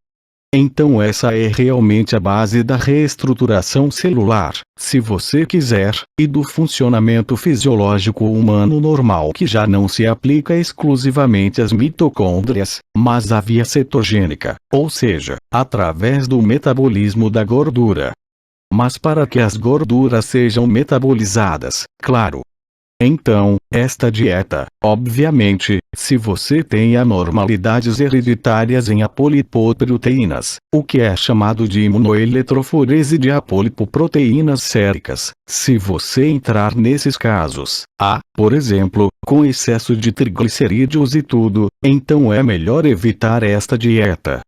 Então essa é realmente a base da reestruturação celular, se você quiser, e do funcionamento fisiológico humano normal que já não se aplica exclusivamente às mitocôndrias, mas à via cetogênica, ou seja, através do metabolismo da gordura. Mas para que as gorduras sejam metabolizadas, claro. Então, esta dieta, obviamente, se você tem anormalidades hereditárias em apolipoproteínas, o que é chamado de imunoeletroforese de apolipoproteínas séricas, se você entrar nesses casos, por exemplo, com excesso de triglicerídeos e tudo, então é melhor evitar esta dieta.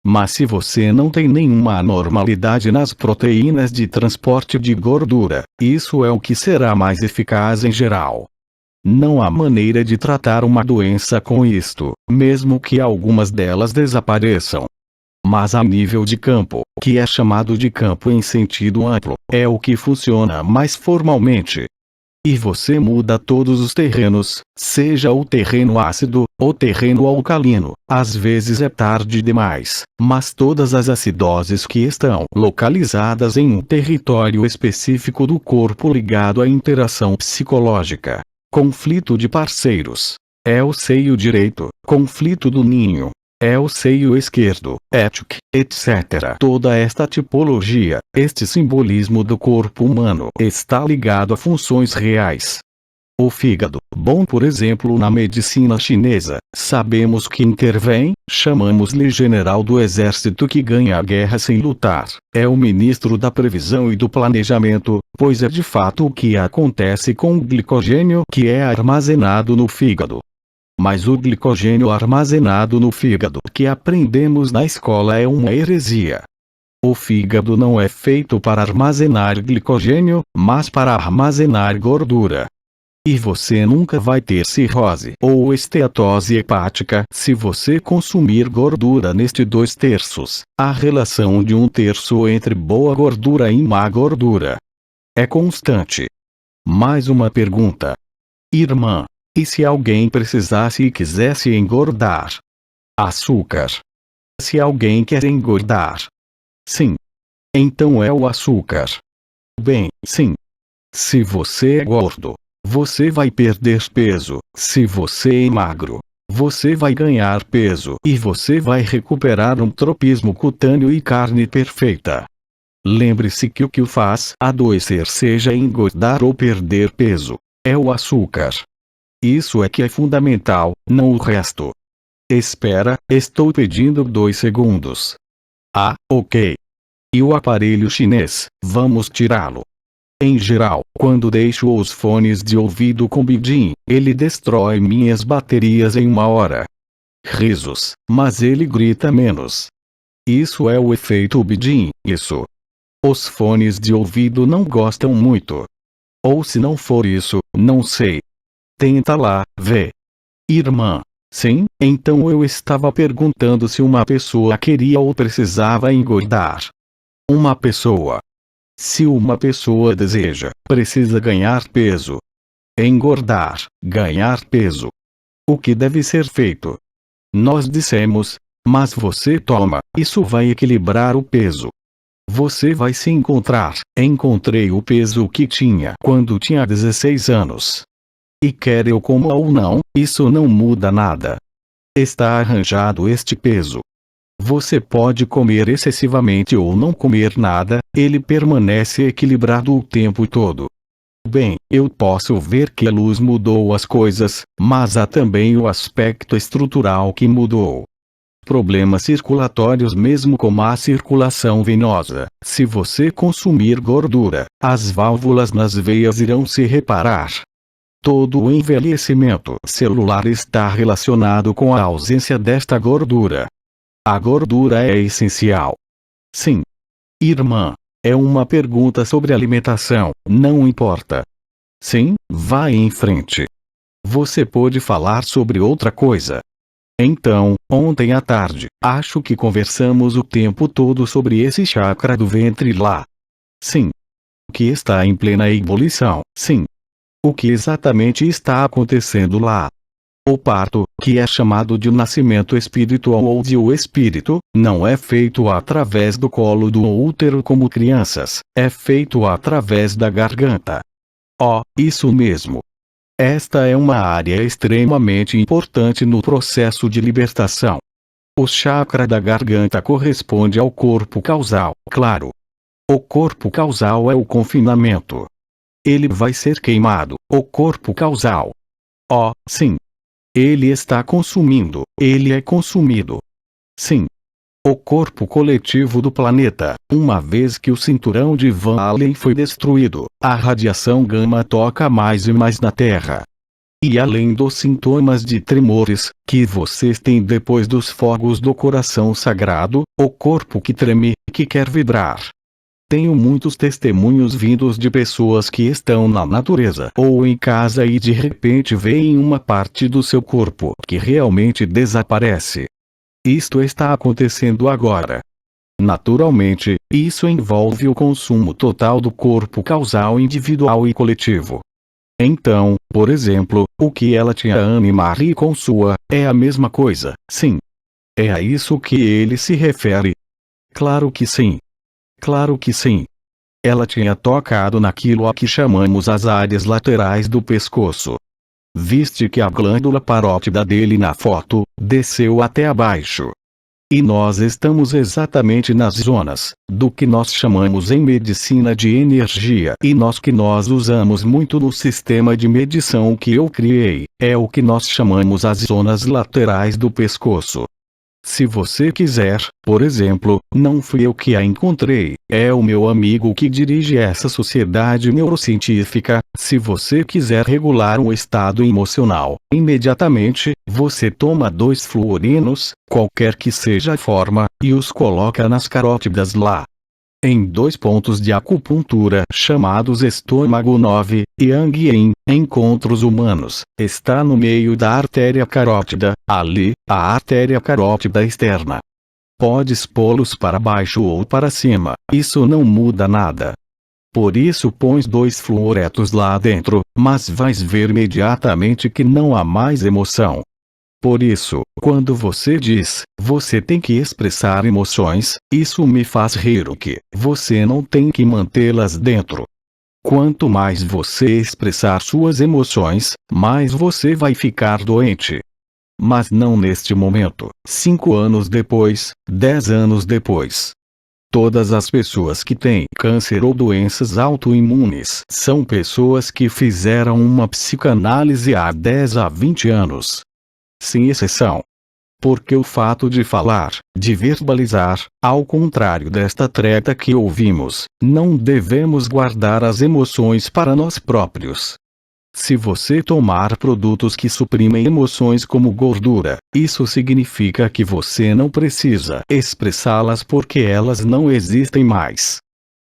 Mas se você não tem nenhuma anormalidade nas proteínas de transporte de gordura, isso é o que será mais eficaz em geral. Não há maneira de tratar uma doença com isto, mesmo que algumas delas desapareçam. Mas a nível de campo, que é chamado de campo em sentido amplo, é o que funciona mais formalmente. E você muda todos os terrenos, seja o terreno ácido, ou terreno alcalino, às vezes é tarde demais, mas todas as acidoses que estão localizadas em um território específico do corpo ligado à interação psicológica, conflito de parceiros, é o seio direito, conflito do ninho, é o seio esquerdo, ética, etc. Toda esta tipologia, este simbolismo do corpo humano está ligado a funções reais. O fígado, bom por exemplo na medicina chinesa, sabemos que intervém, chamamos-lhe general do exército que ganha a guerra sem lutar, é o ministro da previsão e do planejamento, pois é de fato o que acontece com o glicogênio que é armazenado no fígado. Mas o glicogênio armazenado no fígado que aprendemos na escola é uma heresia. O fígado não é feito para armazenar glicogênio, mas para armazenar gordura. E você nunca vai ter cirrose ou esteatose hepática se você consumir gordura neste 2/3, a relação de 1/3 entre boa gordura e má gordura. É constante. Mais uma pergunta. Irmã. E se alguém precisasse e quisesse engordar? Açúcar. Se alguém quer engordar? Sim. Então é o açúcar. Bem, sim. Se você é gordo, você vai perder peso. Se você é magro, você vai ganhar peso e você vai recuperar um tropismo cutâneo e carne perfeita. Lembre-se que o que o faz adoecer, seja engordar ou perder peso, é o açúcar. Isso é que é fundamental, não o resto. Espera, estou pedindo 2 segundos. Ah, ok. E o aparelho chinês, vamos tirá-lo. Em geral, quando deixo os fones de ouvido com Bidin, ele destrói minhas baterias em 1 hora. Risos, mas ele grita menos. Isso é o efeito Bidin, isso. Os fones de ouvido não gostam muito. Ou se não for isso, não sei. Tenta lá, vê. Irmã. Sim, então eu estava perguntando se uma pessoa queria ou precisava engordar. Uma pessoa. Se uma pessoa deseja, precisa ganhar peso. Engordar, ganhar peso. O que deve ser feito? Nós dissemos, mas você toma, isso vai equilibrar o peso. Você vai se encontrar. Encontrei o peso que tinha quando tinha 16 anos. E quer eu coma ou não, isso não muda nada. Está arranjado este peso. Você pode comer excessivamente ou não comer nada, ele permanece equilibrado o tempo todo. Bem, eu posso ver que a luz mudou as coisas, mas há também o aspecto estrutural que mudou. Problemas circulatórios, mesmo como a circulação venosa. Se você consumir gordura, as válvulas nas veias irão se reparar. Todo o envelhecimento celular está relacionado com a ausência desta gordura. A gordura é essencial. Sim. Irmã, é uma pergunta sobre alimentação, não importa. Sim, vai em frente. Você pode falar sobre outra coisa. Então, ontem à tarde, acho que conversamos o tempo todo sobre esse chakra do ventre lá. Sim. Que está em plena ebulição, sim. O que exatamente está acontecendo lá? O parto, que é chamado de nascimento espiritual ou de o espírito, não é feito através do colo do útero como crianças, é feito através da garganta. Oh, isso mesmo. Esta é uma área extremamente importante no processo de libertação. O chakra da garganta corresponde ao corpo causal, claro. O corpo causal é o confinamento. Ele vai ser queimado, o corpo causal. Oh, sim. Ele está consumindo, ele é consumido. Sim. O corpo coletivo do planeta, uma vez que o cinturão de Van Allen foi destruído, a radiação gama toca mais e mais na Terra. E além dos sintomas de tremores, que vocês têm depois dos fogos do coração sagrado, o corpo que treme, que quer vibrar. Tenho muitos testemunhos vindos de pessoas que estão na natureza ou em casa e de repente veem uma parte do seu corpo que realmente desaparece. Isto está acontecendo agora. Naturalmente, isso envolve o consumo total do corpo causal individual e coletivo. Então, por exemplo, o que ela tinha Anne-Marie com sua, é a mesma coisa, sim. É a isso que ele se refere. Claro que sim. Claro que sim. Ela tinha tocado naquilo a que chamamos as áreas laterais do pescoço. Viste que a glândula parótida dele na foto, desceu até abaixo. E nós estamos exatamente nas zonas, do que nós chamamos em medicina de energia. E nós que nós usamos muito no sistema de medição que eu criei, é o que nós chamamos as zonas laterais do pescoço. Se você quiser, por exemplo, não fui eu que a encontrei, é o meu amigo que dirige essa sociedade neurocientífica. Se você quiser regular um estado emocional, imediatamente, você toma 2 fluorinos, qualquer que seja a forma, e os coloca nas carótidas lá. Em 2 pontos de acupuntura chamados estômago 9, Yang Yin, encontros humanos, está no meio da artéria carótida, ali, a artéria carótida externa. Podes pô-los para baixo ou para cima, isso não muda nada. Por isso pões 2 fluoretos lá dentro, mas vais ver imediatamente que não há mais emoção. Por isso, quando você diz, você tem que expressar emoções, isso me faz rir o que você não tem que mantê-las dentro. Quanto mais você expressar suas emoções, mais você vai ficar doente. Mas não neste momento, 5 anos depois, 10 anos depois. Todas as pessoas que têm câncer ou doenças autoimunes são pessoas que fizeram uma psicanálise há 10 a 20 anos. Sem exceção. Porque o fato de falar, de verbalizar, ao contrário desta treta que ouvimos, não devemos guardar as emoções para nós próprios. Se você tomar produtos que suprimem emoções como gordura, isso significa que você não precisa expressá-las porque elas não existem mais.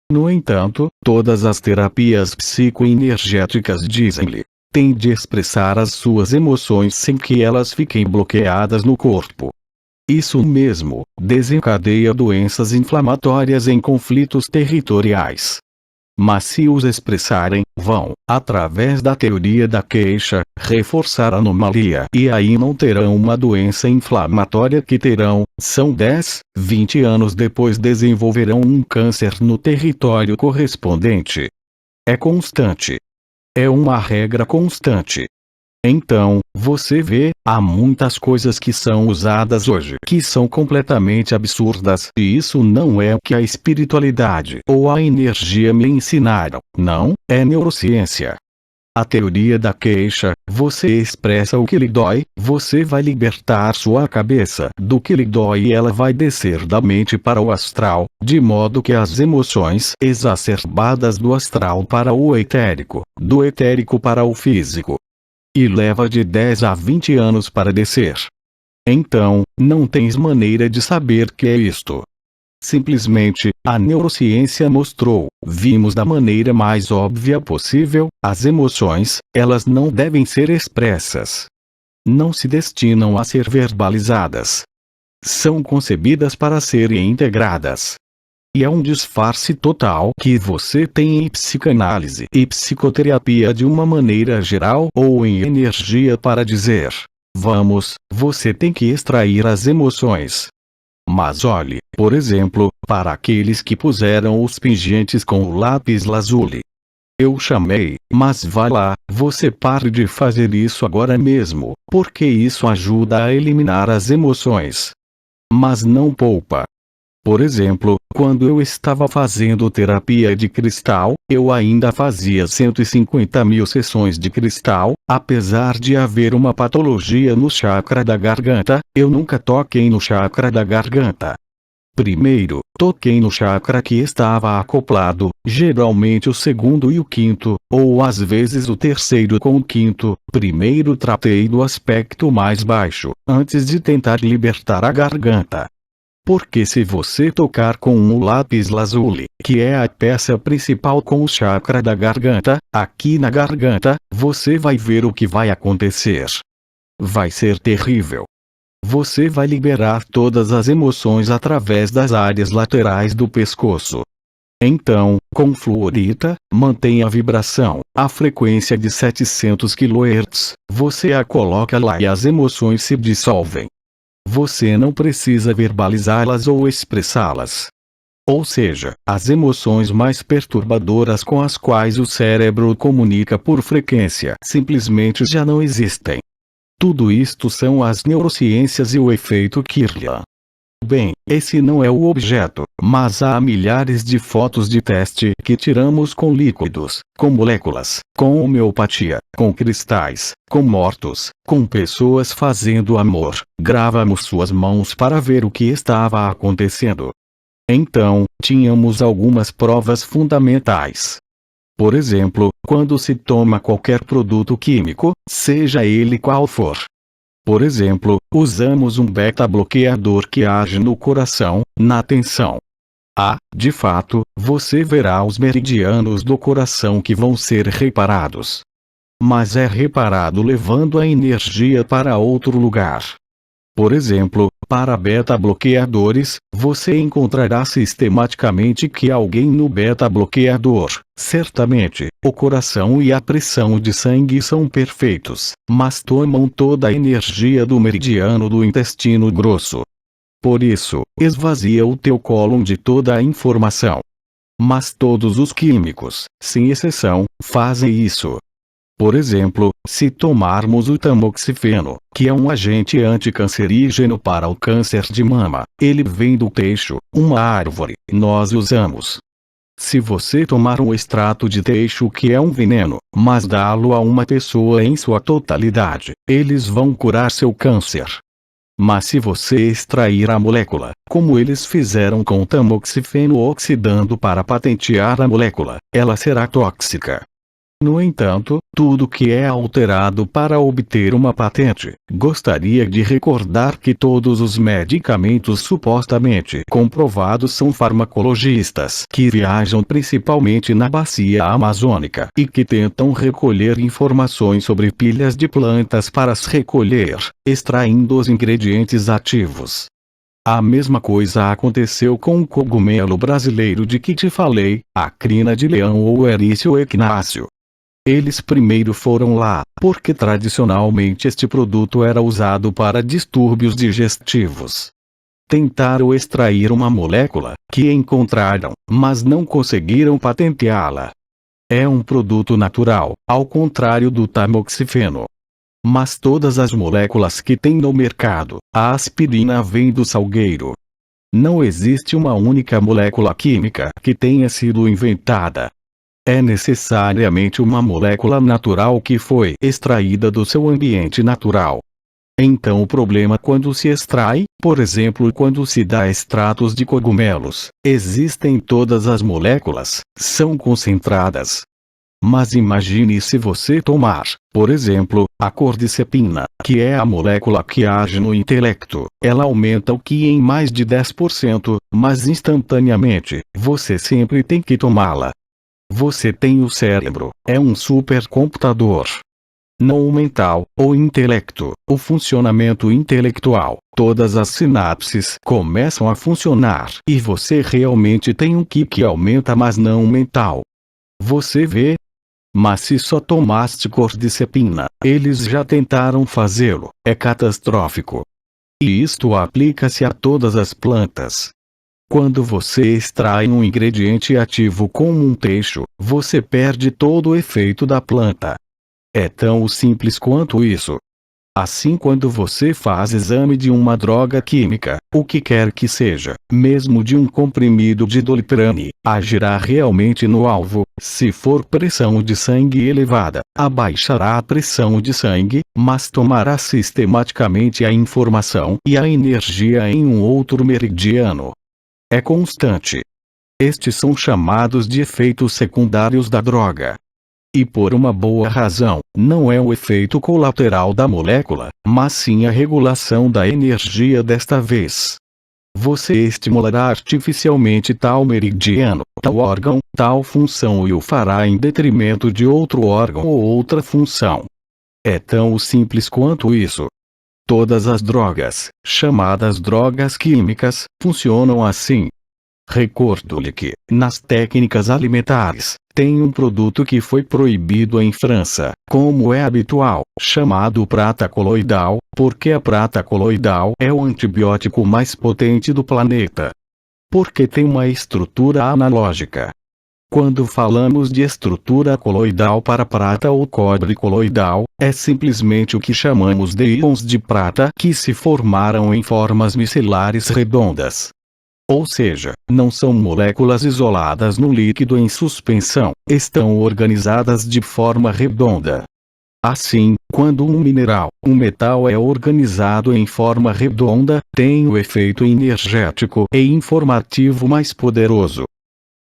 No entanto, todas as terapias psicoenergéticas dizem-lhe: tem de expressar as suas emoções sem que elas fiquem bloqueadas no corpo. Isso mesmo, desencadeia doenças inflamatórias em conflitos territoriais. Mas se os expressarem, vão, através da teoria da queixa, reforçar a anomalia e aí não terão uma doença inflamatória que terão, são 10, 20 anos depois desenvolverão um câncer no território correspondente. É constante. É uma regra constante. Então, você vê, há muitas coisas que são usadas hoje que são completamente absurdas e isso não é o que a espiritualidade ou a energia me ensinaram, não, é neurociência. A teoria da queixa, você expressa o que lhe dói, você vai libertar sua cabeça do que lhe dói e ela vai descer da mente para o astral, de modo que as emoções exacerbadas do astral para o etérico, do etérico para o físico. E leva de 10 a 20 anos para descer. Então, não tens maneira de saber que é isto. Simplesmente, a neurociência mostrou, vimos da maneira mais óbvia possível, as emoções, elas não devem ser expressas. Não se destinam a ser verbalizadas. São concebidas para serem integradas. E é um disfarce total que você tem em psicanálise e psicoterapia de uma maneira geral ou em energia para dizer: vamos, você tem que extrair as emoções. Mas olhe, por exemplo, para aqueles que puseram os pingentes com o lápis lazuli. Eu chamei, mas vá lá, você pare de fazer isso agora mesmo, porque isso ajuda a eliminar as emoções. Mas não poupa. Por exemplo, quando eu estava fazendo terapia de cristal, eu ainda fazia 150.000 sessões de cristal, apesar de haver uma patologia no chakra da garganta, eu nunca toquei no chakra da garganta. Primeiro, toquei no chakra que estava acoplado, geralmente o segundo e o quinto, ou às vezes o terceiro com o quinto. Primeiro tratei do aspecto mais baixo, antes de tentar libertar a garganta. Porque se você tocar com um lápis lazuli, que é a peça principal com o chakra da garganta, aqui na garganta, você vai ver o que vai acontecer. Vai ser terrível. Você vai liberar todas as emoções através das áreas laterais do pescoço. Então, com fluorita, mantenha a vibração, a frequência de 700 kHz, você a coloca lá e as emoções se dissolvem. Você não precisa verbalizá-las ou expressá-las. Ou seja, as emoções mais perturbadoras com as quais o cérebro comunica por frequência simplesmente já não existem. Tudo isto são as neurociências e o efeito Kirlian. Bem, esse não é o objeto, mas há milhares de fotos de teste que tiramos com líquidos, com moléculas, com homeopatia, com cristais, com mortos, com pessoas fazendo amor. Gravamos suas mãos para ver o que estava acontecendo. Então, tínhamos algumas provas fundamentais. Por exemplo, quando se toma qualquer produto químico, seja ele qual for. Por exemplo, usamos um beta-bloqueador que age no coração, na tensão. De fato, você verá os meridianos do coração que vão ser reparados. Mas é reparado levando a energia para outro lugar. Por exemplo, para beta-bloqueadores, você encontrará sistematicamente que alguém no beta-bloqueador, certamente, o coração e a pressão de sangue são perfeitos, mas tomam toda a energia do meridiano do intestino grosso. Por isso, esvazia o teu cólon de toda a informação. Mas todos os químicos, sem exceção, fazem isso. Por exemplo, se tomarmos o tamoxifeno, que é um agente anticancerígeno para o câncer de mama, ele vem do teixo, uma árvore, nós usamos. Se você tomar um extrato de teixo que é um veneno, mas dá-lo a uma pessoa em sua totalidade, eles vão curar seu câncer. Mas se você extrair a molécula, como eles fizeram com o tamoxifeno oxidando para patentear a molécula, ela será tóxica. No entanto, tudo que é alterado para obter uma patente, gostaria de recordar que todos os medicamentos supostamente comprovados são farmacologistas que viajam principalmente na bacia amazônica e que tentam recolher informações sobre pilhas de plantas para as recolher, extraindo os ingredientes ativos. A mesma coisa aconteceu com o cogumelo brasileiro de que te falei, a crina de leão ou Erício equináceo. Eles primeiro foram lá, porque tradicionalmente este produto era usado para distúrbios digestivos. Tentaram extrair uma molécula, que encontraram, mas não conseguiram patenteá-la. É um produto natural, ao contrário do tamoxifeno. Mas todas as moléculas que tem no mercado, a aspirina vem do salgueiro. Não existe uma única molécula química que tenha sido inventada. É necessariamente uma molécula natural que foi extraída do seu ambiente natural. Então o problema quando se extrai, por exemplo quando se dá extratos de cogumelos, existem todas as moléculas, são concentradas. Mas imagine se você tomar, por exemplo, a cordycepina, que é a molécula que age no intelecto, ela aumenta o QI em mais de 10%, mas instantaneamente, você sempre tem que tomá-la. Você tem o cérebro, é um supercomputador. Não o mental, o intelecto, o funcionamento intelectual, todas as sinapses começam a funcionar e você realmente tem um QI que aumenta mas não o mental. Você vê? Mas se só tomaste cordycepina, eles já tentaram fazê-lo, é catastrófico. E isto aplica-se a todas as plantas. Quando você extrai um ingrediente ativo como um teixo, você perde todo o efeito da planta. É tão simples quanto isso. Assim quando você faz exame de uma droga química, o que quer que seja, mesmo de um comprimido de doliprane, agirá realmente no alvo, se for pressão de sangue elevada, abaixará a pressão de sangue, mas tomará sistematicamente a informação e a energia em um outro meridiano. É constante. Estes são chamados de efeitos secundários da droga. E por uma boa razão, não é o efeito colateral da molécula, mas sim a regulação da energia desta vez. Você estimulará artificialmente tal meridiano, tal órgão, tal função e o fará em detrimento de outro órgão ou outra função. É tão simples quanto isso. Todas as drogas, chamadas drogas químicas, funcionam assim. Recordo-lhe que, nas técnicas alimentares, tem um produto que foi proibido em França, como é habitual, chamado prata coloidal, porque a prata coloidal é o antibiótico mais potente do planeta. Porque tem uma estrutura analógica. Quando falamos de estrutura coloidal para prata ou cobre coloidal, é simplesmente o que chamamos de íons de prata que se formaram em formas micelares redondas. Ou seja, não são moléculas isoladas no líquido em suspensão, estão organizadas de forma redonda. Assim, quando um mineral, um metal é organizado em forma redonda, tem o efeito energético e informativo mais poderoso.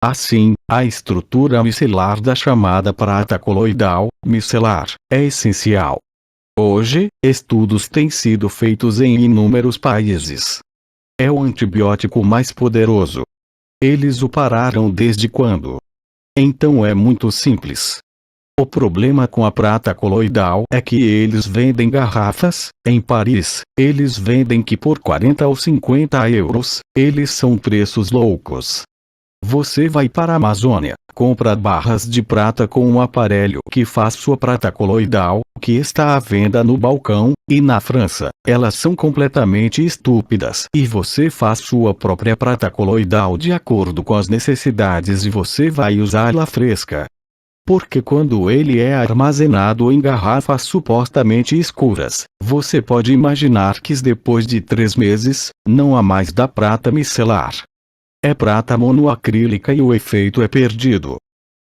Assim, a estrutura micelar da chamada prata coloidal, micelar, é essencial. Hoje, estudos têm sido feitos em inúmeros países. É o antibiótico mais poderoso. Eles o pararam desde quando? Então é muito simples. O problema com a prata coloidal é que eles vendem garrafas, em Paris, eles vendem que por 40 ou 50 euros, eles são preços loucos. Você vai para a Amazônia, compra barras de prata com um aparelho que faz sua prata coloidal, que está à venda no balcão, e na França, elas são completamente estúpidas. E você faz sua própria prata coloidal de acordo com as necessidades e você vai usá-la fresca. Porque quando ele é armazenado em garrafas supostamente escuras, você pode imaginar que depois de 3 meses, não há mais da prata micelar. É prata monoacrílica e o efeito é perdido.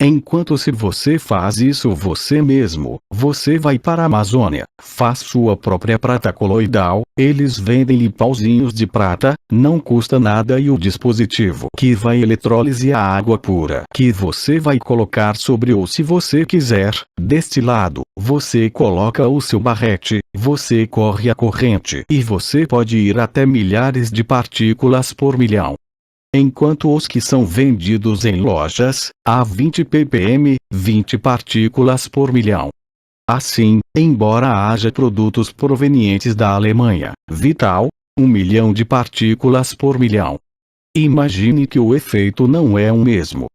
Enquanto se você faz isso você mesmo, você vai para a Amazônia, faz sua própria prata coloidal, eles vendem-lhe pauzinhos de prata, não custa nada e o dispositivo que vai eletrólise a água pura que você vai colocar sobre ou se você quiser, deste lado, você coloca o seu barrete, você corre a corrente e você pode ir até milhares de partículas por milhão. Enquanto os que são vendidos em lojas, a 20 ppm, 20 partículas por milhão. Assim, embora haja produtos provenientes da Alemanha, Vital, 1 milhão de partículas por milhão. Imagine que o efeito não é o mesmo.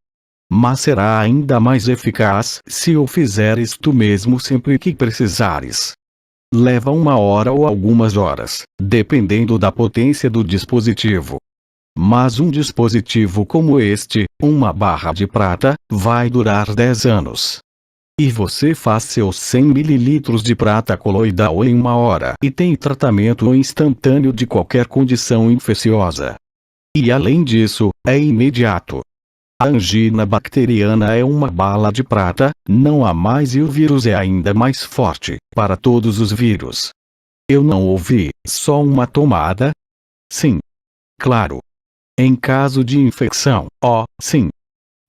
Mas será ainda mais eficaz se o fizeres tu mesmo sempre que precisares. Leva 1 hora ou algumas horas, dependendo da potência do dispositivo. Mas um dispositivo como este, uma barra de prata, vai durar 10 anos. E você faz seus 100 ml de prata coloidal em 1 hora e tem tratamento instantâneo de qualquer condição infecciosa. E além disso, é imediato. A angina bacteriana é uma bala de prata, não há mais e o vírus é ainda mais forte, para todos os vírus. Eu não ouvi, só uma tomada? Sim. Claro. Em caso de infecção, sim.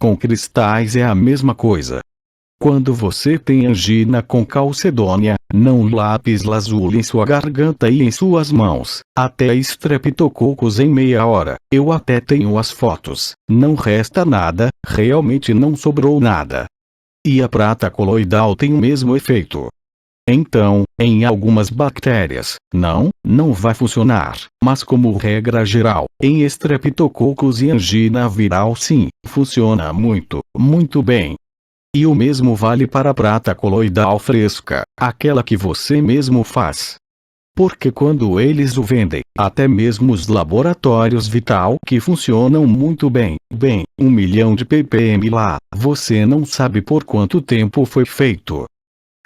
Com cristais é a mesma coisa. Quando você tem angina com calcedônia, não lápis lazuli em sua garganta e em suas mãos, até estreptococos em meia hora, eu até tenho as fotos, não resta nada, realmente não sobrou nada. E a prata coloidal tem o mesmo efeito. Então, em algumas bactérias, não vai funcionar, mas como regra geral, em estreptococos e angina viral sim, funciona muito, muito bem. E o mesmo vale para a prata coloidal fresca, aquela que você mesmo faz. Porque quando eles o vendem, até mesmo os laboratórios Vital que funcionam muito bem, 1 milhão de ppm lá, você não sabe por quanto tempo foi feito.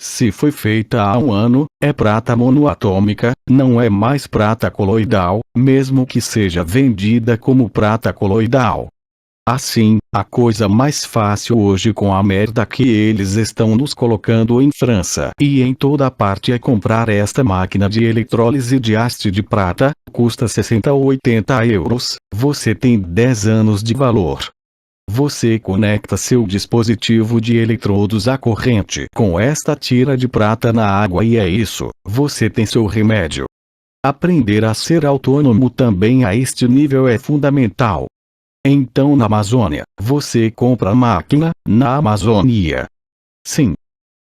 Se foi feita há 1 ano, é prata monoatômica, não é mais prata coloidal, mesmo que seja vendida como prata coloidal. Assim, a coisa mais fácil hoje com a merda que eles estão nos colocando em França e em toda parte é comprar esta máquina de eletrólise de haste de prata, custa 60 ou 80 euros, você tem 10 anos de valor. Você conecta seu dispositivo de eletrodos à corrente com esta tira de prata na água e é isso, você tem seu remédio. Aprender a ser autônomo também a este nível é fundamental. Então na Amazônia, você compra a máquina, na Amazônia. Sim.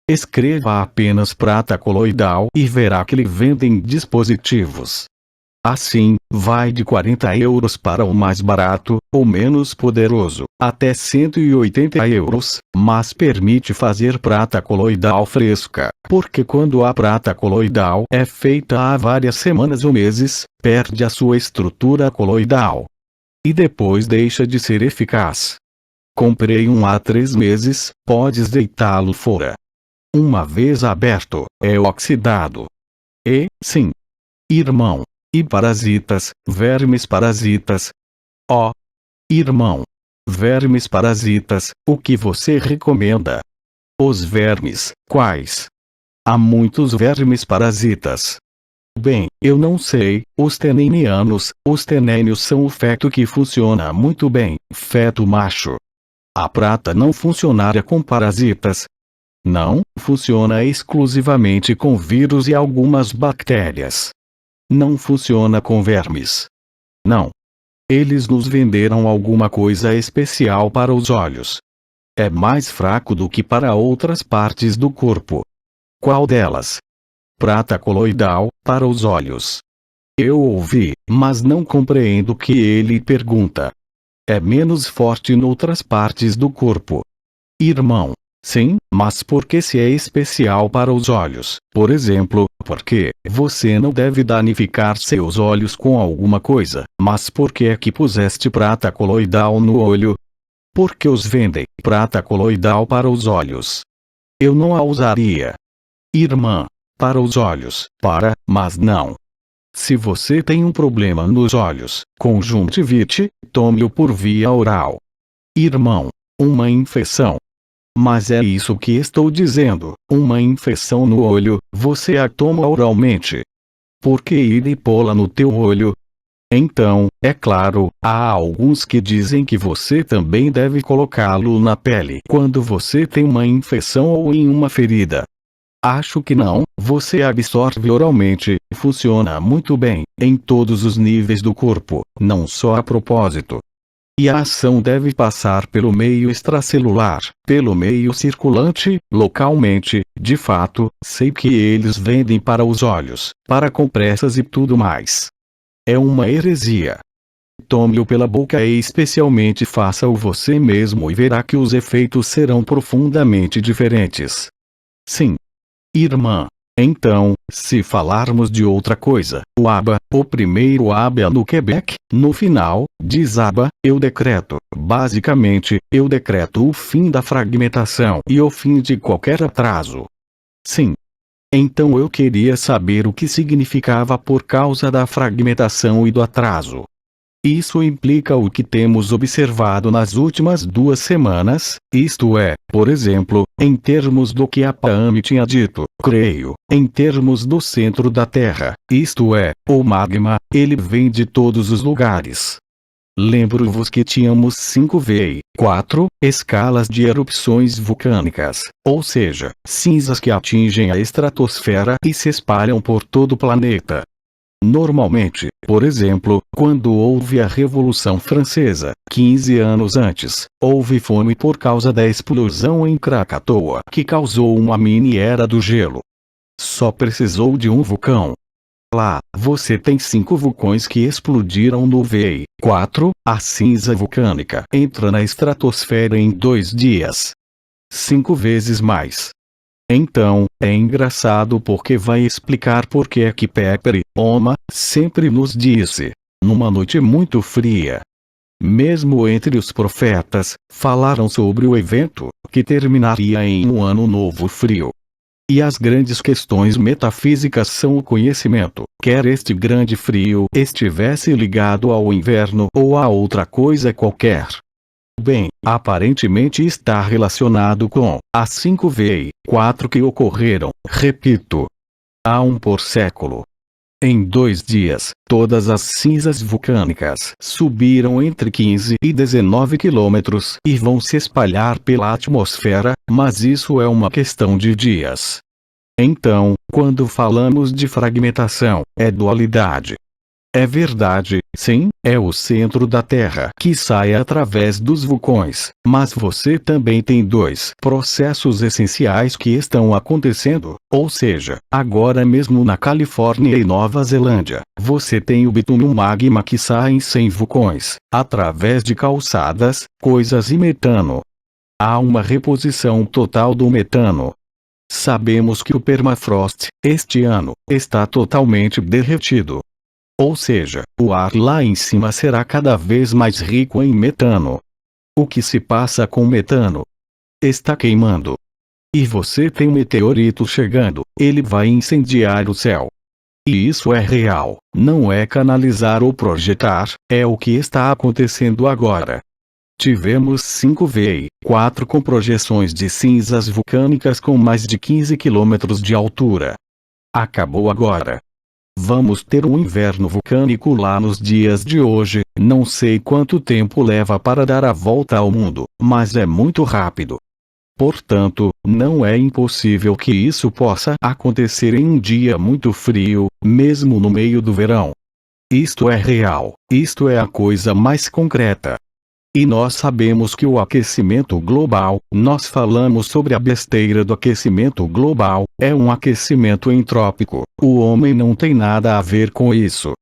Escreva apenas prata coloidal e verá que lhe vendem dispositivos. Assim, vai de 40 euros para o mais barato, ou menos poderoso, até 180 euros, mas permite fazer prata coloidal fresca, porque quando a prata coloidal é feita há várias semanas ou meses, perde a sua estrutura coloidal. E depois deixa de ser eficaz. Comprei um há 3 meses, podes deitá-lo fora. Uma vez aberto, é oxidado. E, sim. Irmão. E parasitas, vermes parasitas. Irmão. Vermes parasitas, o que você recomenda? Os vermes, quais? Há muitos vermes parasitas. Bem, eu não sei, os tenenianos, os tenênios são o feto que funciona muito bem, feto macho. A prata não funcionaria com parasitas. Não, funciona exclusivamente com vírus e algumas bactérias. Não funciona com vermes. Não. Eles nos venderam alguma coisa especial para os olhos. É mais fraco do que para outras partes do corpo. Qual delas? Prata coloidal, para os olhos. Eu ouvi, mas não compreendo o que ele pergunta. É menos forte noutras partes do corpo. Irmão. Sim, mas por que se é especial para os olhos? Por exemplo, porque você não deve danificar seus olhos com alguma coisa, mas por que é que puseste prata coloidal no olho? Porque os vendem prata coloidal para os olhos. Eu não a usaria. Irmã. Para os olhos, mas não. Se você tem um problema nos olhos, conjuntivite, tome-o por via oral. Irmão. Uma infecção. Mas é isso que estou dizendo, uma infecção no olho, você a toma oralmente. Por que ir e pô-la no teu olho? Então, é claro, há alguns que dizem que você também deve colocá-lo na pele quando você tem uma infecção ou em uma ferida. Acho que não, você absorve oralmente, funciona muito bem, em todos os níveis do corpo, não só a propósito. E a ação deve passar pelo meio extracelular, pelo meio circulante, localmente, de fato, sei que eles vendem para os olhos, para compressas e tudo mais. É uma heresia. Tome-o pela boca e especialmente faça-o você mesmo e verá que os efeitos serão profundamente diferentes. Sim. Irmã. Então, se falarmos de outra coisa, o ABA, o primeiro ABA no Quebec, no final, diz ABA, eu decreto, basicamente, eu decreto o fim da fragmentação e o fim de qualquer atraso. Sim. Então eu queria saber o que significava por causa da fragmentação e do atraso. Isso implica o que temos observado nas últimas 2 semanas, isto é, por exemplo, em termos do que a Pam tinha dito, creio, em termos do centro da Terra, isto é, o magma, ele vem de todos os lugares. Lembro-vos que tínhamos 4 escalas de erupções vulcânicas, ou seja, cinzas que atingem a estratosfera e se espalham por todo o planeta. Normalmente, por exemplo, quando houve a Revolução Francesa, 15 anos antes, houve fome por causa da explosão em Krakatoa que causou uma mini-era do gelo. Só precisou de um vulcão. Lá, você tem 5 vulcões que explodiram no V4, a cinza vulcânica entra na estratosfera em 2 dias. 5 vezes mais. Então, é engraçado porque vai explicar por que é que Pepper Oma sempre nos disse, numa noite muito fria. Mesmo entre os profetas, falaram sobre o evento, que terminaria em um ano novo frio. E as grandes questões metafísicas são o conhecimento, quer este grande frio estivesse ligado ao inverno ou a outra coisa qualquer. Bem, aparentemente está relacionado com as 5V4 que ocorreram, repito, há um por século. Em 2 dias, todas as cinzas vulcânicas subiram entre 15 e 19 quilômetros e vão se espalhar pela atmosfera, mas isso é uma questão de dias. Então, quando falamos de fragmentação, é dualidade. É verdade, sim, é o centro da Terra que sai através dos vulcões, mas você também tem 2 processos essenciais que estão acontecendo, ou seja, agora mesmo na Califórnia e Nova Zelândia, você tem o bitume magma que sai sem vulcões, através de calçadas, coisas e metano. Há uma reposição total do metano. Sabemos que o permafrost, este ano, está totalmente derretido. Ou seja, o ar lá em cima será cada vez mais rico em metano. O que se passa com metano? Está queimando. E você tem meteorito chegando, ele vai incendiar o céu. E isso é real, não é canalizar ou projetar, é o que está acontecendo agora. Tivemos 5V4 com projeções de cinzas vulcânicas com mais de 15 quilômetros de altura. Acabou agora. Vamos ter um inverno vulcânico lá nos dias de hoje, não sei quanto tempo leva para dar a volta ao mundo, mas é muito rápido. Portanto, não é impossível que isso possa acontecer em um dia muito frio, mesmo no meio do verão. Isto é real, isto é a coisa mais concreta. E nós sabemos que o aquecimento global, nós falamos sobre a besteira do aquecimento global, é um aquecimento entrópico, o homem não tem nada a ver com isso.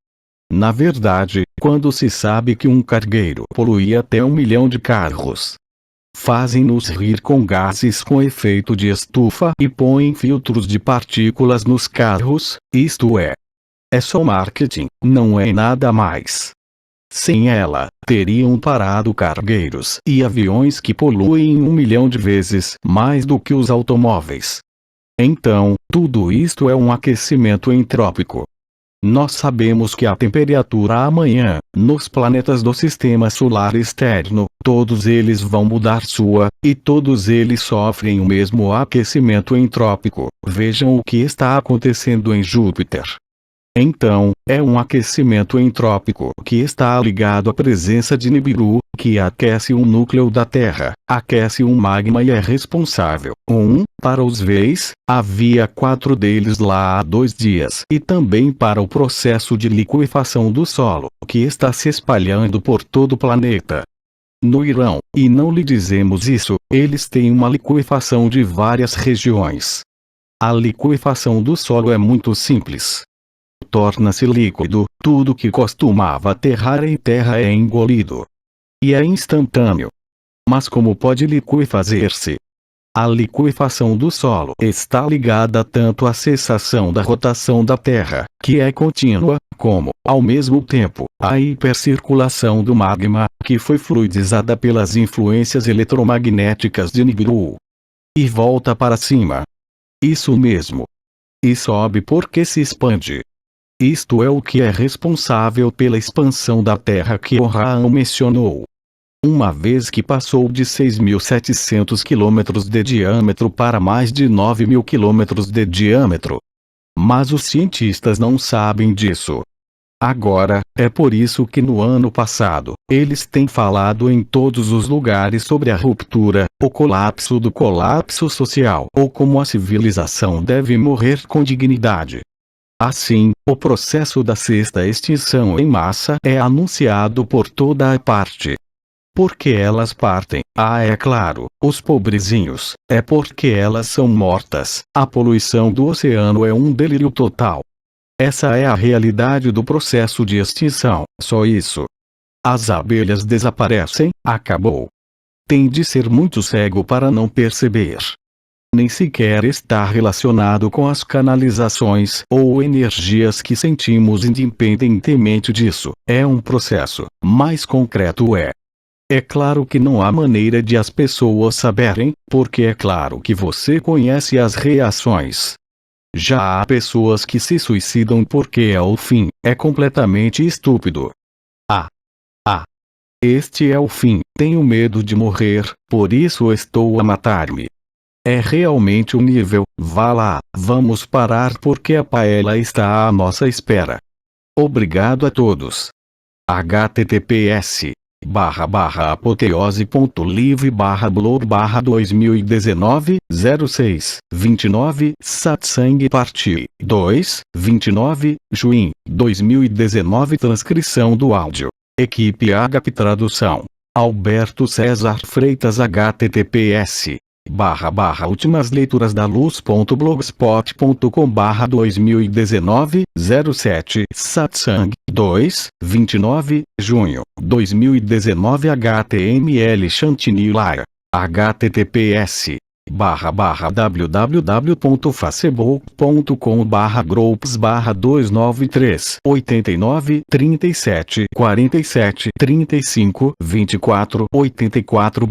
Na verdade, quando se sabe que um cargueiro polui até 1 milhão de carros, fazem-nos rir com gases com efeito de estufa e põem filtros de partículas nos carros, isto é só marketing, não é nada mais. Sem ela, teriam parado cargueiros e aviões que poluem 1 milhão de vezes mais do que os automóveis. Então, tudo isto é um aquecimento entrópico. Nós sabemos que a temperatura amanhã, nos planetas do sistema solar externo, todos eles vão mudar e todos eles sofrem o mesmo aquecimento entrópico. Vejam o que está acontecendo em Júpiter. Então, é um aquecimento entrópico que está ligado à presença de Nibiru, que aquece o núcleo da Terra, aquece um magma e é responsável, para os Vs, havia 4 deles lá há 2 dias, e também para o processo de liquefação do solo, que está se espalhando por todo o planeta. No Irão, e não lhe dizemos isso, eles têm uma liquefação de várias regiões. A liquefação do solo é muito simples. Torna-se líquido, tudo que costumava aterrar em terra é engolido. E é instantâneo. Mas como pode liquefazer-se? A liquefação do solo está ligada tanto à cessação da rotação da Terra, que é contínua, como, ao mesmo tempo, à hipercirculação do magma, que foi fluidizada pelas influências eletromagnéticas de Nibiru. E volta para cima. Isso mesmo. E sobe porque se expande. Isto é o que é responsável pela expansão da Terra que Ohran mencionou. Uma vez que passou de 6.700 km de diâmetro para mais de 9.000 km de diâmetro. Mas os cientistas não sabem disso. Agora, é por isso que no ano passado, eles têm falado em todos os lugares sobre a ruptura, o colapso do colapso social, ou como a civilização deve morrer com dignidade. Assim, o processo da sexta extinção em massa é anunciado por toda a parte. Porque elas partem? É claro, os pobrezinhos, é porque elas são mortas. A poluição do oceano é um delírio total. Essa é a realidade do processo de extinção, só isso. As abelhas desaparecem, acabou. Tem de ser muito cego para não perceber. Nem sequer está relacionado com as canalizações ou energias que sentimos independentemente disso. É um processo mais concreto. É claro que não há maneira de as pessoas saberem, porque é claro que você conhece as reações. Já há pessoas que se suicidam porque é o fim, é completamente estúpido. Este é o fim, tenho medo de morrer, por isso estou a matar-me. É realmente o nível, vá lá, vamos parar porque a paella está à nossa espera. Obrigado a todos. https://apoteose.live/blog/2019-06-29 Satsang Parti 2, 29, Juin, 2019 Transcrição do áudio. Equipe Agape Tradução. Alberto César Freitas https://ultimasleituras-da-luz.blogspot.com/2019-07 Satsang 2, 29, junho, 2019 HTML Chantilly https://www.facebook.com/groups/293 89 37 47 35 24 84